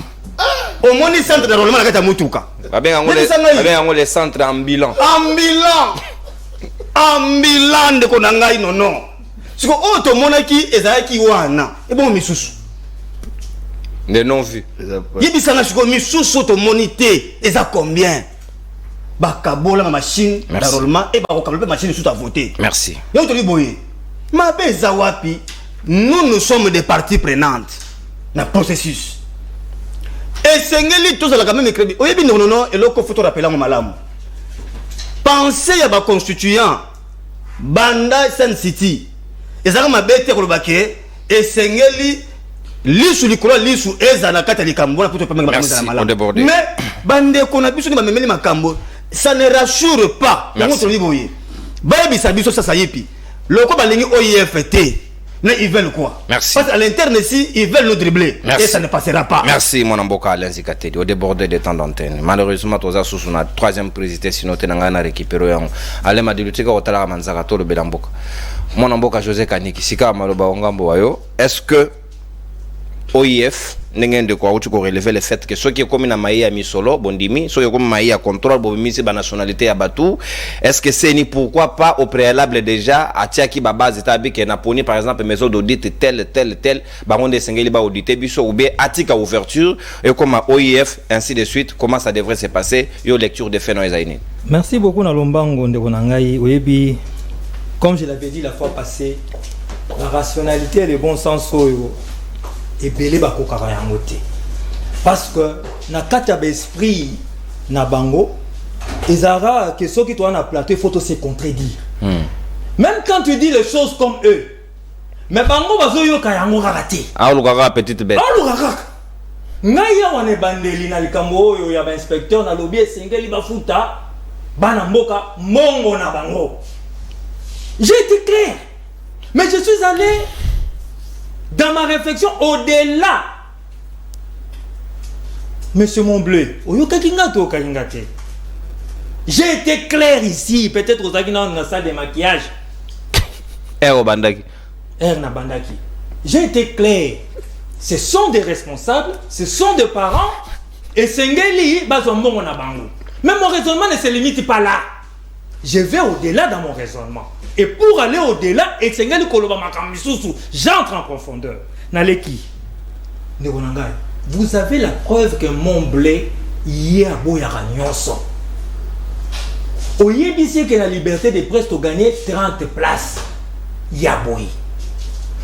au moni centre d'enrôlement nakata mutuka babenga ngole centre ambulant de konanga non siko oto monaki ezaki wana e bon misusu des non vus yibisanga siko misusu to monité eza combien bakabola ma machine d'enrôlement et bakokabola machine sous à voter merci yo to liboye ma beza wapi nous sommes des parties prenantes na processus et sengeli tous la quand même crédit oyebi non eloko photo rappeler malamu penser ya ba constituant banda Sun City ezaka mabete ko lobake et sengeli lisu likolo lisu eza na kata likambo na poto pemanga makambo na malamu mais bande ko na biso ni ba memeli makambo ça ne rassure pas na moto liboye ba bisa biso sasa yepi loko balingi OIFT. Mais ils veulent quoi? Merci. Parce qu'à l'interne ici, ils veulent nous dribbler. Merci. Et ça ne passera pas. Merci, mon amboka Alain Zikateli. Au débordé des temps d'antenne. Malheureusement, tu as sous la troisième présidente, sinon tu n'as récupéré. Alain m'a dit que tu as manzaka le belamboka. Mon amboka José Kaniki, Sika Maloba Ongambo Ayo. Est-ce que OIF n'engen de quoi tu relever le fait que ceux qui comme na maïa mi solo bondimi ceux qui comme maïa contrôle bobimi c'est ba nationalité à Batou est-ce que c'est ni pourquoi pas au préalable déjà à tiaki ba base établi que na poni par exemple maison d'audit tel ba on de sengeli ba auditer biso ou bien atika ouverture et comme à OIF ainsi de suite comment ça devrait se passer yo lecture de fait non ezaini. Merci beaucoup na lombango ndeko na ngai oyebi comme je l'avais dit la fois passée la rationalité et le bon sens et belé bakokaka yango te parce que na kati ya esprit na bango ezara que ceux qui tournent à plateau il faut se contredire même quand tu dis les choses comme eux mais bango bazo yoka yango kaka ah lukaka petite bête ah lukaka ngai ya wane bandeli na likambo oyo ya ba inspecteur na lobby esengeli bafuta bana mboka mongo na bango. J'ai été clair mais je suis allé dans ma réflexion au-delà. Monsieur Montbleu, j'ai été clair ici, peut-être aux Agina dans la salle de maquillage. J'ai été clair. Ce sont des responsables, ce sont des parents, et Sengeli, Bazombon na bango. Mais mon raisonnement ne se limite pas là. Je vais au-delà dans mon raisonnement. Et pour aller au-delà, j'entre en profondeur. Naleki, vous avez la preuve que Montblé y a beau nyonso. Au yébissé que la liberté de presse a gagné 30 places. Y a boy.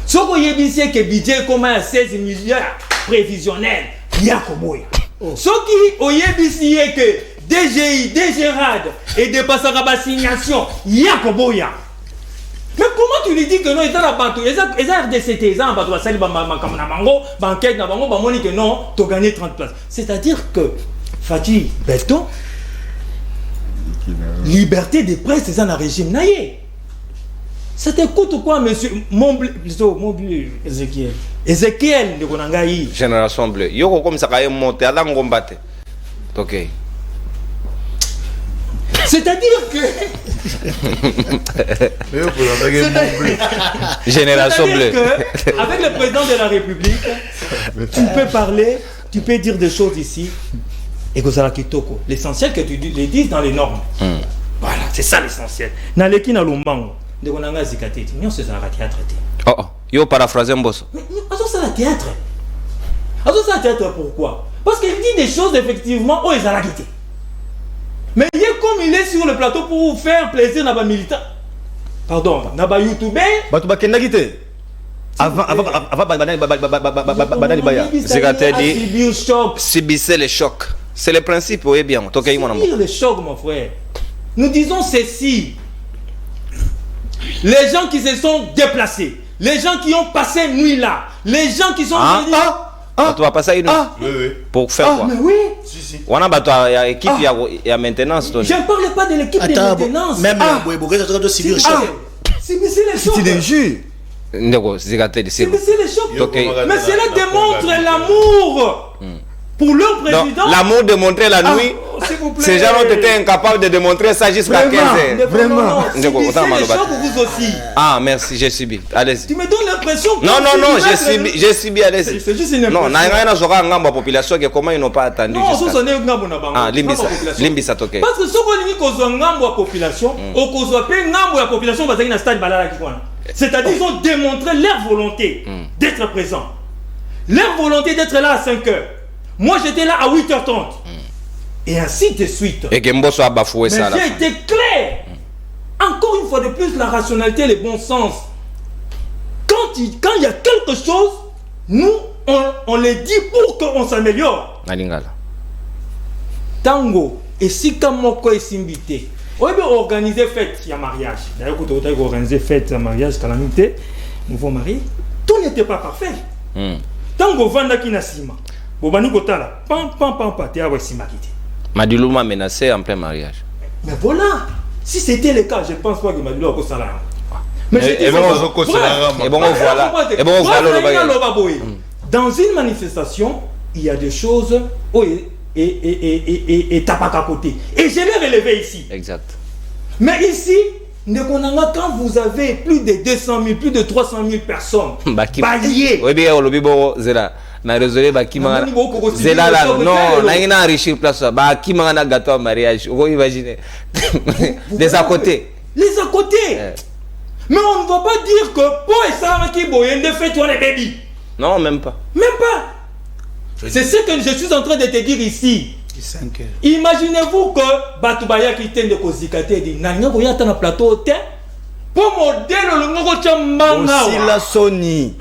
Ce que yébissé que budget comme 16 milliards prévisionnels. Y a koboy. Ce qui au yébissé que DGI, DGRAD et des passages à assignation. Y a koboya. Mais comment tu lui dis que non, ils ont la bateau, ils ont RDCT, ils ont un bateau, ils ont banquette, que non, tu as gagné 30 places. C'est-à-dire que, Fatih Beton, liberté de presse, c'est un régime naïe. Ça t'écoute quoi, monsieur Montbleu, Ezekiel de Konangaï. Génération bleue. Yoko comme ça, quand il monte, à l'angombaté. Ok. C'est-à-dire que Génération bleue. Avec le président de la République, tu peux parler, tu peux dire des choses ici. Et que ça la kitoko. L'essentiel que tu les dises dans les normes. Voilà, c'est ça l'essentiel. Naleki na lombango. De konanga zikateti. Nyo c'est ça la théâtre. Oh, yo paraphraser Mbosso. Mais azo ça la théâtre. Azo ça la théâtre pourquoi? Parce qu'il dit des choses effectivement où ils ont la quitté. Mais il est comme il est sur le plateau pour vous faire plaisir dans les militants. Pardon, dans les youtubeurs. Batuba kenda quitté. Avant Badani Baya. Zikateli. Subissez les chocs. C'est le principe, oui bien. Subir les chocs, mon frère. Nous disons ceci. Les gens qui se sont déplacés, les gens qui ont passé nuit là, les gens qui sont venus. Tu vas passer une pour faire quoi? Mais oui. On a une équipe, il y a maintenance. Je ne parle pas de l'équipe de maintenance. Même le subir les chocs. Subir les chocs. C'est injure. Subir les chocs. Mais cela démontre l'amour. Pour leur président. L'amour de montrer la nuit. Ces gens ont été incapables de démontrer ça jusqu'à 15h. Vraiment. Subissez les chocs vous aussi. Ah, merci, j'ai subi. Allez-y. Tu me donnes l'impression que. Non, j'ai subi, allez-y. C'est juste une impression. Non, la population, comment ils n'ont pas attendu. Non, ce n'est pas Limbisa toke. parce que ce qu'on dit qu'on a la population, ou qu'on a la population, va dans stade balala qui voit. C'est-à-dire qu'ils ont démontré leur volonté d'être présents. Leur volonté d'être là à 5h. Moi, j'étais là à 8h30. Et ainsi de suite. Et que Mbosso a bafoué ça. Mais j'ai été clair. Encore une fois de plus, la rationalité et le bon sens. Quand il y a quelque chose, nous, on les dit pour qu'on s'améliore. Tango, et si comme moko est simbité, on peut organiser fête, il y a mariage. D'ailleurs, quand on a organisé fête, mariage, calamité, nouveau mari, tout n'était pas parfait. Tango vanda kinasima. Bobani kotala, pam, t'es à Wessimaki. Madilou m'a menacé en plein mariage. Mais voilà, si c'était le cas, je ne pense pas que Madilou a ça là. Mais et bon, voilà. Et bon, voilà. Dans une manifestation, il y a des choses et tape à côté. Et je l'ai relevé ici. Exact. Mais ici, quand vous avez plus de 200 000, plus de 300 000 personnes, balayées. Oui, bien, le bibo, Zela. Na résolé bakima Zela là non na ina enrichir place ba kima na gâteau mariage vous imaginez les à côté mais on ne va pas dire que pour ça qui boyende fait toi les baby non même pas c'est ce que je suis en train de te dire ici. Imaginez-vous que Batubaya qui tient de Kozikate dit nanya boya ta na plateau te pour modèle le ngoko chambanga aussi la Sony.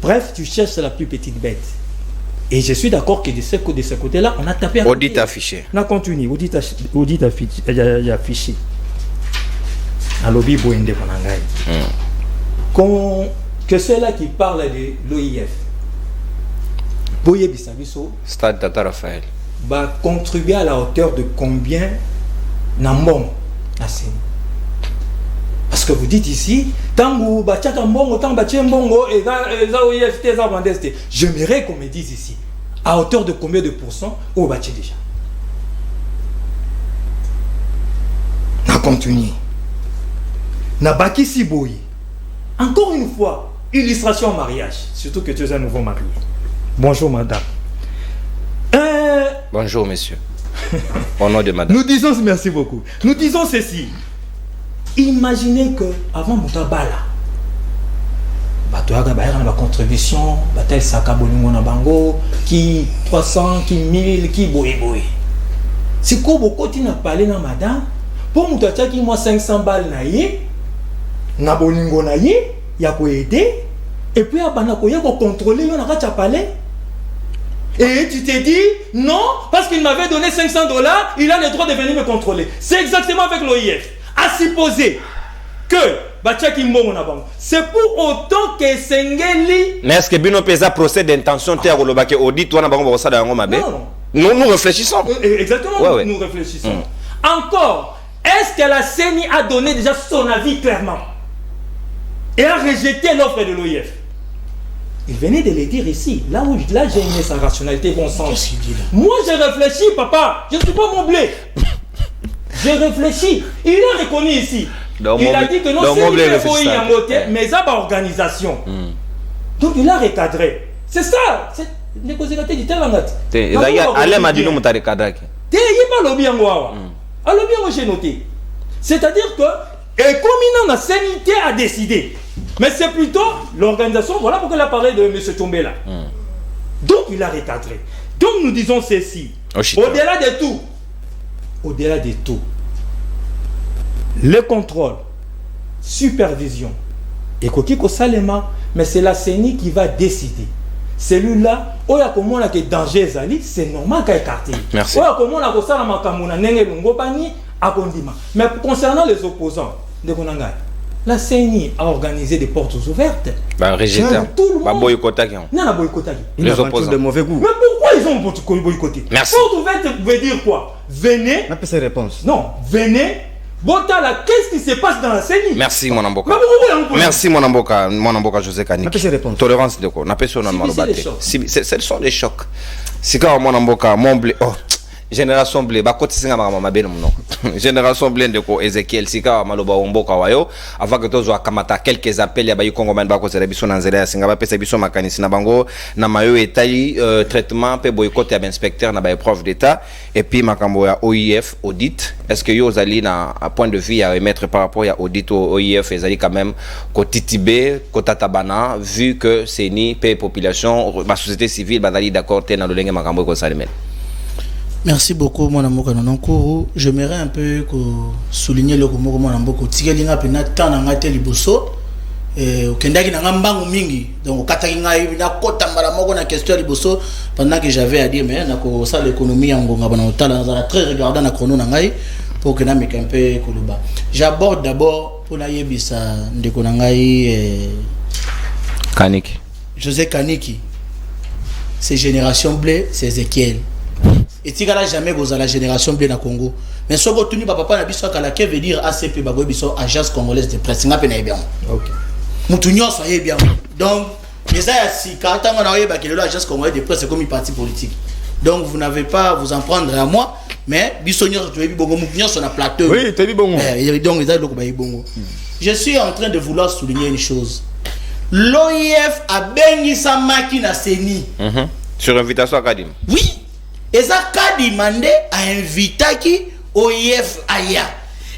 Bref, tu cherches la plus petite bête. Et je suis d'accord que de ce côté-là, on a tapé un audit affiché. On a continué, audit affiché. À lobby Boende que ceux-là qui parlent de l'OIF, Boye Bissabiso, Stade Tata Raphaël, va contribuer à la hauteur de combien Nambon a signé. Parce que vous dites ici, tant j'aimerais qu'on me dise ici, à hauteur de combien de pourcents au bâti déjà. On continue. Na baki si boy. Encore une fois, illustration en mariage, surtout que tu es un nouveau marié. Bonjour madame. Bonjour monsieur. Au nom de madame. Nous disons merci beaucoup. Nous disons ceci. Imaginez que avant Moutabala, Batoaga Bayana ma contribution, Batel Sakabolingo na bango, qui 300, qui 1000, qui boé. C'est quoi beaucoup tu n'as parlé na madame pour Moutacha qui moi 500 balles na yé, na bolingo na yé, ya ko aider et puis abana ko ya ko contrôler yo na ka parler. Et tu t'es dit non parce qu'il m'avait donné $500, il a le droit de venir me contrôler. C'est exactement avec l'OIF. À supposer que c'est pour autant que Sengeli. Mais est-ce que Bino Pesa procède d'intention te akolobake audit toi na bango ça dans mabe? Non, nous réfléchissons. Exactement, nous réfléchissons. Encore, est-ce que la CENI a donné déjà son avis clairement et a rejeté l'offre de l'OIF? Il venait de le dire ici, là j'ai aimé sa rationalité, bon sens. Moi j'ai réfléchi, papa, je ne suis pas mon blé. J'ai réfléchi, il a reconnu ici. Il a dit que non, c'est une mais ça va organisation. Donc il a recadré. C'est ça. C'est négociateur du Telangati. Allez, Madino Moutari Kadraki. Il n'y a pas lobby en Wawa. A lobby en j'ai noté. C'est-à-dire que, et comme la sanité a décidé, mais c'est plutôt l'organisation, voilà pourquoi il a parlé de M. Tchombela. Donc il a recadré. Donc nous disons ceci. Au-delà de tout, le contrôle, supervision, et Kokiko Salema, mais c'est la CENI qui va décider. Celui-là, c'est normal qu'il y ait écarté. Merci. Mais concernant les opposants, la CENI a organisé des portes ouvertes. Tout le monde. Les opposants. De mauvais goût. Mais pourquoi ils ont boycotté? Merci. Porte ouverte veut dire quoi? Venez. On a ces réponses. Non, venez. Botala, qu'est-ce qui se passe dans la CENI? Merci mon amboka. Merci mon amboka José Kaniki. Tolérance de quoi? Ce sont des chocs. C'est quand mon amboka, mon blé. Oh. Génération blé, ba côté singa mama beno no. Génération blé ndeko Ezekiel sika maloba omboka wayo avant que tozo akamata quelques appels ya bayi Congo man ba côté biso na nzela ya singa ba pesa biso makanisi na bango na mayo etali traitement pe boycott ya inspecteur na ba épreuve d'état et puis makambo ya OIF audit. Est-ce que yo zali na point de vue à émettre par rapport à audit au OIF ezali quand même kotitibé kotatabana vu que c'est ni pe population ma société civile bazali d'accord te na lolenge makambo ko salemel. Merci beaucoup, mon amour. J'aimerais un peu souligner le mot mon amour. Tigelinga pena tant na ngate liboso. Kendaki na ngambangu mingi. Donc katakinga na kota mbala moko na question liboso pendant que j'avais à dire mais na ko ça l'économie en ngonga bana otala na très regardant na chrono na ngai pour que na meka un peu koluba. J'aborde d'abord pour na yebisa ndeko na ngai Kaniki. José Kaniki. C'est Génération Blé, c'est Ezekiel. Et tu n'as jamais gozé la génération blé na Congo. Mais ce que tu n'as pas na biso kala que veut dire ACP bagoy biso agence congolaise de presse nga pena bien. OK. Mutunyo soyez bien. Donc les si quand on a eu l'agence congolaise de presse comme un parti politique. Donc vous n'avez pas à vous en prendre à moi, mais biso nyo tu bongo mutunyo sur la plateau. Oui, tu es bongo. Donc les loko bayi bongo. Je suis en train de vouloir souligner une chose. L'OIF a béni sa maki na CENI. Sur invitation à Kadim. Oui. Et ça qu'a demandé à inviter qui OIF aya.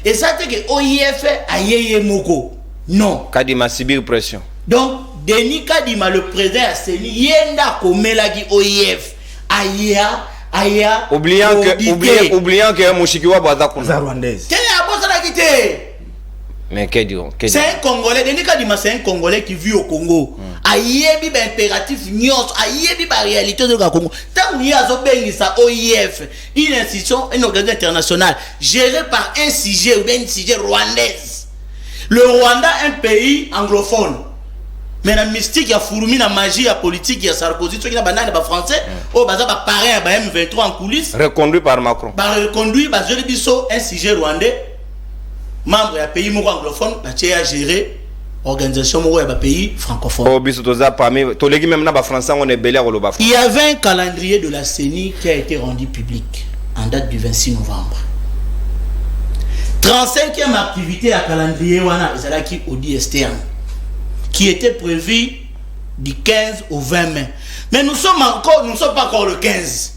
Et ça c'est que OIF aye moko. Non. Kadima subir pression. Donc Denis Kadima le président à CENI yenda komela ki OIF aya. Oubliant que Mouchikiwa baza kuna rwandaise. Quel est la bosse là qui t'est? Mais qu'est-ce que c'est un Congolais. Denis Kadima c'est un Congolais qui vit au Congo. Ayebi ba impératif nyos, ayebi ba réalité de Congo. Tant qu'il y a ça OIF, une institution, une organisation internationale gérée par un sujet ou bien une sujet rwandaise. Le Rwanda un pays anglophone. Mais la mystique, il y a fourmi, la magie, la politique, il y a Sarkozy, il y a banane, il y a français. Oh, bah ça va pareil, bah M23 en coulisses. Reconduit par Macron. Bah reconduit, bah je l'ai dit un sujet rwandais. Membre d'un pays anglophone, bah tu as géré organisation d'un pays francophone. Il y avait un calendrier de la CENI qui a été rendu public en date du 26 novembre. 35e activité à calendrier wana ezalaki audit externe qui était prévu du 15 au 20 mai. Mais nous ne sommes pas encore le 15.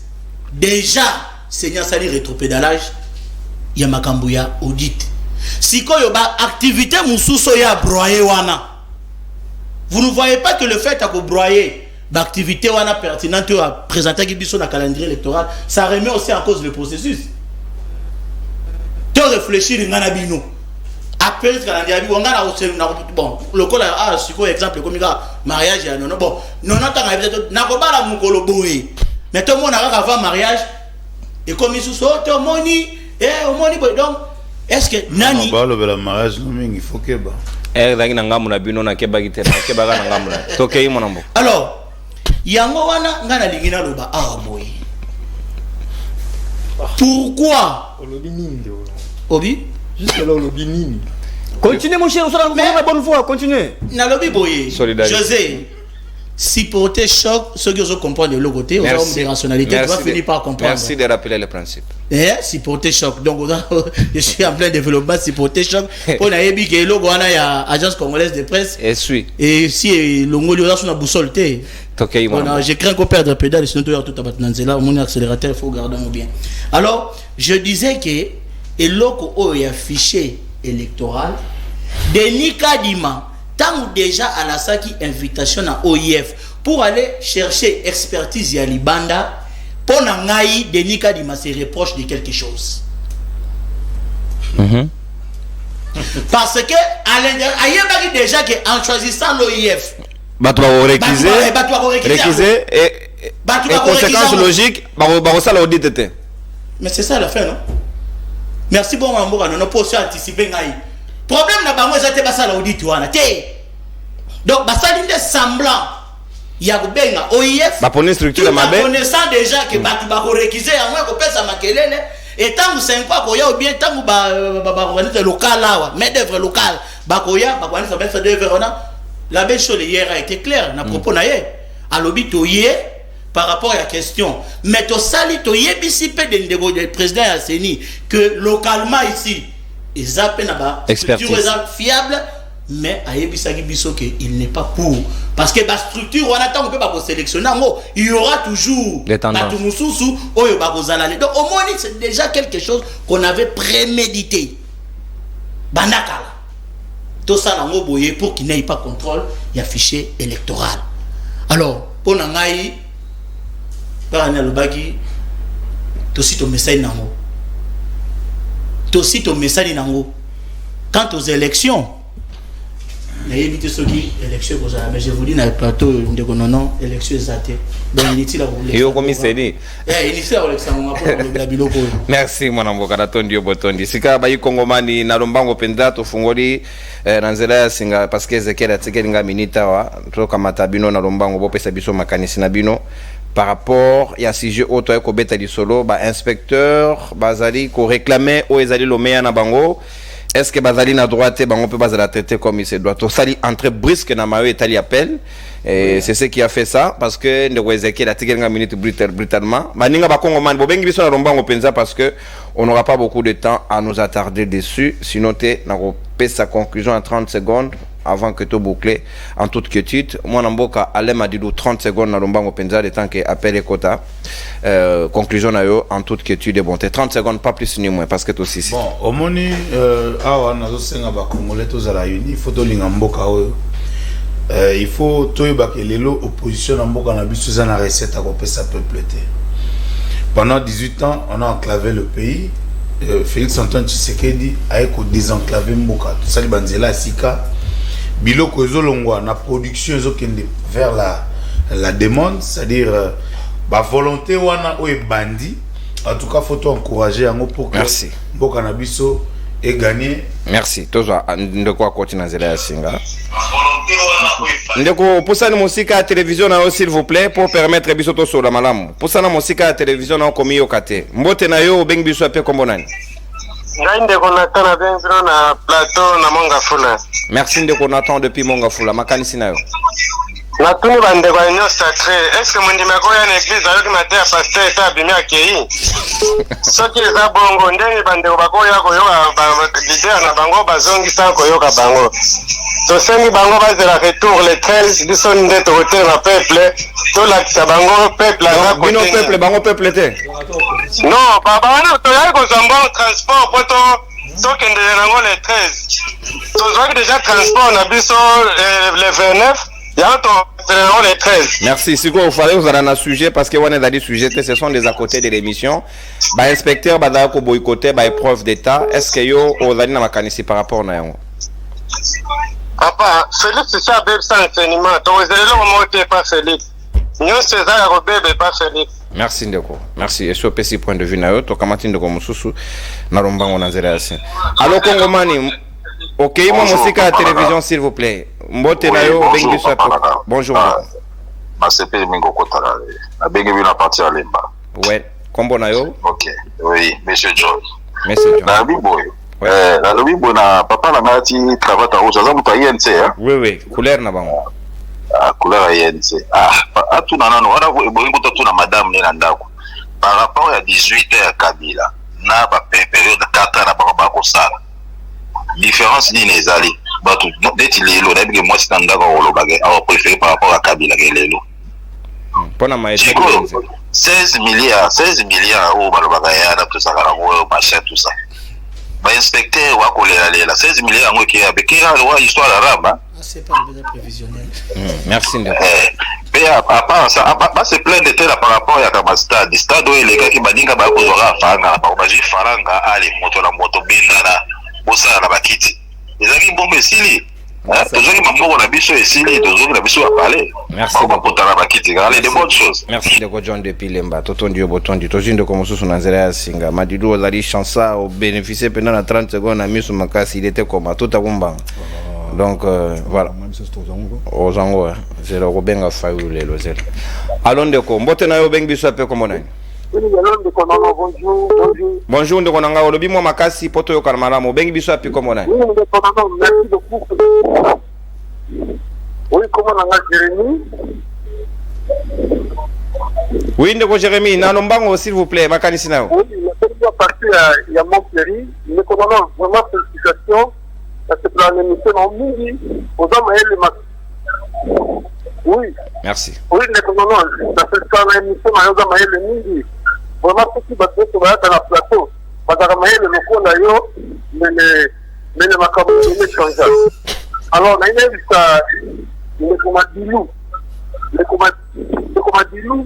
Déjà, Seigneur Sali rétropédalage, il y a Makambouya audit. Si quand il y a activité mususo ya broyer wana. Vous ne voyez pas que le fait à broyer l'activité wana pertinente à présenter qui biso na calendrier électoral, ça remet aussi en cause le processus. Tu réfléchir ngana bino. Après le calendrier on a bon, le col a siko exemple comme mariage ya non bon, non tanga na ko bala mukolo boye. Mais tout le monde a avant mariage et comme ils sont au moni donc est-ce que nani le mariage il faut que ba alors yango wana ngana lingina loba boy pourquoi obi juste là le binini continue mon cher, on sera la bonne fois, continue. Na lobi boy José si porter choc, ceux qui ont compris de l'autre côté, aux hommes de rationalité, tu vas finir par comprendre. Merci de rappeler le principe. Si porter choc. Donc, je suis en plein développement, si porter choc. Pour la EBI, il y a l'Agence congolaise de presse. Et suis. Et si le mot est sur la boussole, je crains qu'on perde le pédale, sinon tout à battre mon accélérateur, il faut garder bien. Alors, je disais que et l'autre est affiché électoral, Denis Kadima, tant déjà à la Saki invitation à OIF pour aller chercher expertise à Libanda, pour n'angaï Denis Kadima se reproche de quelque chose. Parce que à l'intérieur, il y a déjà qu'en choisissant l'OIF, réquisé et conséquence logique, mais c'est ça la fin, non? Merci beaucoup, Mamboura, nous pouvons anticiper. Problème n'a pas moi, j'étais pas ça l'audit, donc, ça dit semblant. Il y a bien OIF. Pour une structure ma connaissant déjà que tu vas réquiser à moi que ça m'a et tant que c'est pas ou bien tant que local là, mais d'œuvre locale, bakoya, ça va faire la belle chose hier a été claire, n'a propos naïe. À l'obit par rapport à la question, mais au sali to yebisipe de président Asseni que localement ici, ils appellent là-bas structure fiable. Mais à Yebisagi Bisoke, il n'est pas pour. Parce que la structure, on attend qu'on peut pas sélectionner. Il y aura toujours des tendances. Donc au moins, c'est déjà quelque chose qu'on avait prémédité. Banakala. Tout ça, pour qu'il n'ait pas contrôle, il y a fichier électoral. Alors, pour Nangaï, par Nalobaki, tout aussi ton message nango. Tout aussi ton message nango. Quant aux élections, éviter ceux qui élection mais je vous dis dans le plateau de non élection zaté donc il merci mwana mboka natondi obotondi sika bayi kongomani na lombango penza to fungoli na nzela ya singa parce que Ezekiel atikeli nga minita wa to kamata bino na lombango bo pesa biso makanisi na bino par rapport ya sujet auto ya ko beta di solo ba inspecteur bazali ko réclamer o ezali lomeya na bango. Est-ce que Bazali na droite, on peut pas la traiter comme il se doit. Tout ça, entrée brusque dans ma Italie appel. Et c'est ce qui a fait ça parce que ne Ezekiel a tiré une minute brutalement. Maninga ba Congo man, bobengi biso na romba ngopenza parce que on n'aura pas beaucoup de temps à nous attarder dessus. Sinon, tu na sa conclusion en 30 secondes avant que tu boucles en toute quiétude. Moi, Namboka, Alem a dit 30 secondes na romba ngopenza le temps que appel et quota. Conclusion na yo en toute quiétude et bonté 30 secondes pas plus ni moins parce que aussi bon au moni awa nazo senga ba congolais to zala uni il faut to linga mboka oyo il faut to yeba que lelo opposition na mboka na biso za na recette à kopesa peuple te pendant 18 ans on a enclavé le pays Félix Antoine Tshisekedi a ko désenclaver mboka to sali banzela sika biloko ezolongwa na production ezokende vers la demande c'est-à-dire ba volonté wana o bandi en tout cas faut encourager yango pour que mboka na biso et gagner. Merci tozo ndeko akoti na zela ya singa ndeko posani musika à télévision na s'il vous plaît pour permettre biso to so la malamu posana musika à télévision na komi yo kate mbote na yo bengi biso ape kombonani ngai ndeko Nathan na benzino na plateau na Mongafula. Merci ndeko Nathan depuis Mongafula makanisi na yo natuni bandeko ya union sacré est-ce que mondimako ya na église ayoki na te ya pasteur eta abimi akei soki eza bongo ndenge bandeko bakoya koyoka lider na bango bazongisa koyoka bango tosengi bango bazela retour le 13 biso nde tokotelema peuple tolakisa bango peuple anga bino peuple bango peuple te non bawana toyali kozwa mbongo transport po tokendele nango le 13 tozwaki déjà transport na biso le 29. Merci. Si vous fallait vous avez un sujet parce que on est dans des sujets, ce sont des à côté de l'émission. Bah inspecteur, bah d'accord boycotter, bah épreuve d'état. Est-ce que yo vous avez na kanisi par rapport na yo? Papa, Félix c'est ça bébé sans enseignement. Donc vous allez le monter pas Félix. Nous c'est ça la bébé pas Félix. Merci ndeko. Merci. Et sur petit point de vue na yo, to kamati ndeko mususu na rombango na zera yasi. Alors Congomani, OK, moi musique à la télévision s'il vous plaît. Mbote na yo bengi so bonjour. Masepe mingo kotala. Na bengi bina parti à Lemba. Ouais, combo na yo? OK. Oui, monsieur John. Monsieur John. Na biboy. Na biboy na papa na ngati cravate rouge, ça muta INC hein. Oui, couleur na bango. couleur INC. Tout na nano wana bolingo to na madame ne ndako. Par rapport à 18 à Kabila, na ba période 4 na ba ko sala. Différence ni nezali. Batu deti lelo na bige moi c'est ndako o lobage a préféré par rapport à Kabila lelo. Pona maître 16 milliards au balobaga ya na tout ça la machin tout ça. Ba inspecteur wa kolela 16 milliards ngo ki avec la histoire arabe. C'est pas un budget prévisionnel. Merci. Mais à part ça, c'est plein de terres par rapport à la stade. Le stade où les gars qui badinga ba kozora faranga, ba baji faranga ali moto la moto bindana, bosa la bakiti. Les amis bon mesili. Toujours mambo na biso esili, toujours na biso a parler. Merci beaucoup pour la bakiti, allez de bonnes choses. Merci de John depuis Lemba, totondi obotondi, tojindo comme sous son azera singa. Madidu ozali chansa au bénéficier pendant 30 secondes à misu makasi, il était comme tout à bomba. Donc voilà. Aux Ango, c'est le Robin Fayou le lozel. Allons de quoi? Mbote na yo beng biso ape comme on. Bonjour. Bonjour de konanga olobi mo makasi poto yo karmala mo beng biso ape comme on. Merci beaucoup. Oui, comment on a Jérémy? Oui, ndeko Jérémy, na lombango s'il vous plaît, makanisi na yo. Oui, la première partie il y a Montpellier, nous connaissons vraiment félicitations. C'est pour la émission en midi, aux hommes et les masques. Oui. Merci. Oui, mais non, c'est pour la émission aux hommes et les midi. Vraiment, tout ce qui va se faire dans la plateau. Parce que le locaux d'ailleurs, mais les macabre ne changent. Alors, on a vu ça, le commandilou. Le commandilou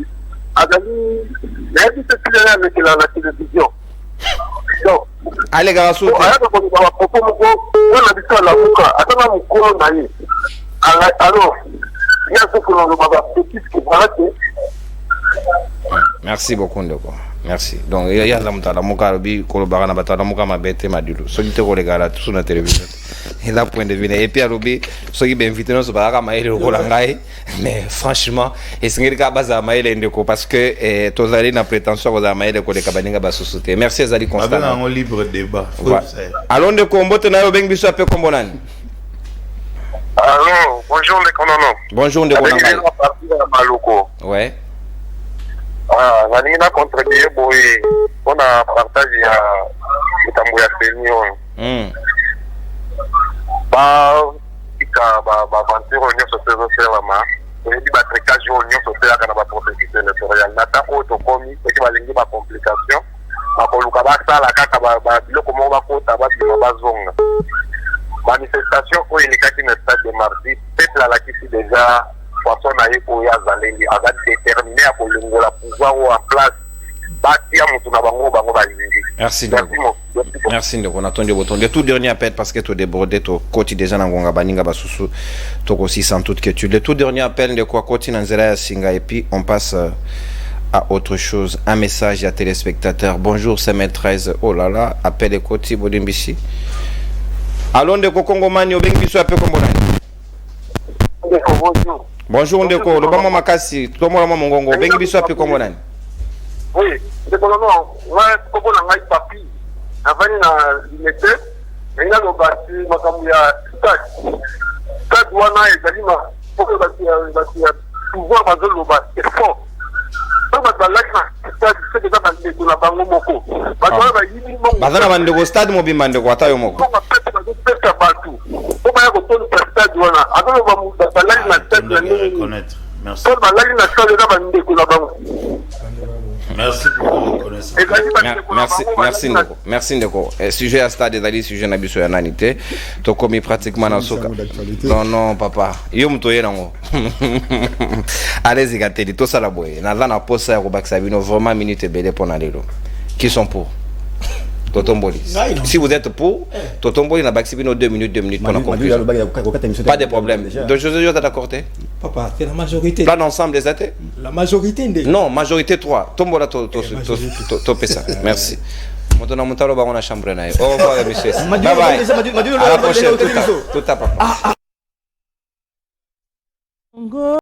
a gagné, il y a dit ce qu'il y a avec la télévision. Donc, allez, gars, sous. Merci beaucoup, Ndeko. Merci. Donc, il y a la moutarde, mon carabi, Kolobara, Batala, Mokama, Bete, Madulu. Ce qui te regarde sur la télévision. Et là, point de vue. Et puis, à l'obi, ceux qui m'invitent, nous, Baraka, Maël, le Rolangaï. Mais franchement, et c'est un baza Maël Ndeko parce que tous allez dans prétention aux Maël de Kabaninga Bassouté. Merci, Zali Constant. On a un libre débat. Allons de combo, tu n'as pas besoin de combonan. Allô, bonjour les Konono. Bonjour les Konono. Ouais. Ah, on a contribué on a partagé le tambour à Pénion. Aventure on se fait vraiment. On dit bah tricage on se fait avec la processus électoral. Nata auto commis et qui va linguer ma complication. Ma koluka ba sala kaka ba biloko mo ba kota ba ba zonga. Manifestation où il y a une stade de mardi, peuple à la qui déjà façon à y a Zalendi a déterminé à pouvoir en place. Merci. Merci de on attend le tout dernier appel parce que tu débordé ton côté déjà dans Gonga Baninga Basusu tu aussi sans toute quiétude. Le tout dernier appel de quoi côté dans Zera Singa et puis on passe à autre chose. Un message à téléspectateurs. Bonjour, c'est Maître 13. Oh là là, appel de côté Bodimbishi. Allons de Kokongomani au Bengisu appel comme bonjour. Bonjour Ndeko, le bon makasi, tout le monde mongongo, Bengisu appel comme oui, c'est pour le moment, moi, comme on a un papier, avant il était, mais il a le bâti, ma comme il y a stade, douana et Zalima, pour que le bâti, pouvoir baser le bâti, c'est fort. Donc, la stade, c'est déjà dans la banque Moko. Bazana Mandego stade mobile Mandego, Atayo Moko. Merci. Merci pour la reconnaissance. Merci Ndeko. Sujet à stade des sujet na biso ya nanité. To komi pratiquement na soka. Non papa. Yo mtoye nango. Allez gateli to sala boye. Na na posa ya Robaksa bino vraiment minute belé pour na lelo. Qui sont pour? Totomboli. Si vous êtes pour, Totomboli n'a pas 2 minutes pour la conclusion. Pas de problème. Donc je suis d'accord. Papa, c'est la majorité. Pas l'ensemble des athées. La majorité. Non, majorité 3. Tombola topé ça. Merci. Maintenant, on a la chambre. Au revoir, monsieur. Bye bye. À la prochaine. Tout à papa.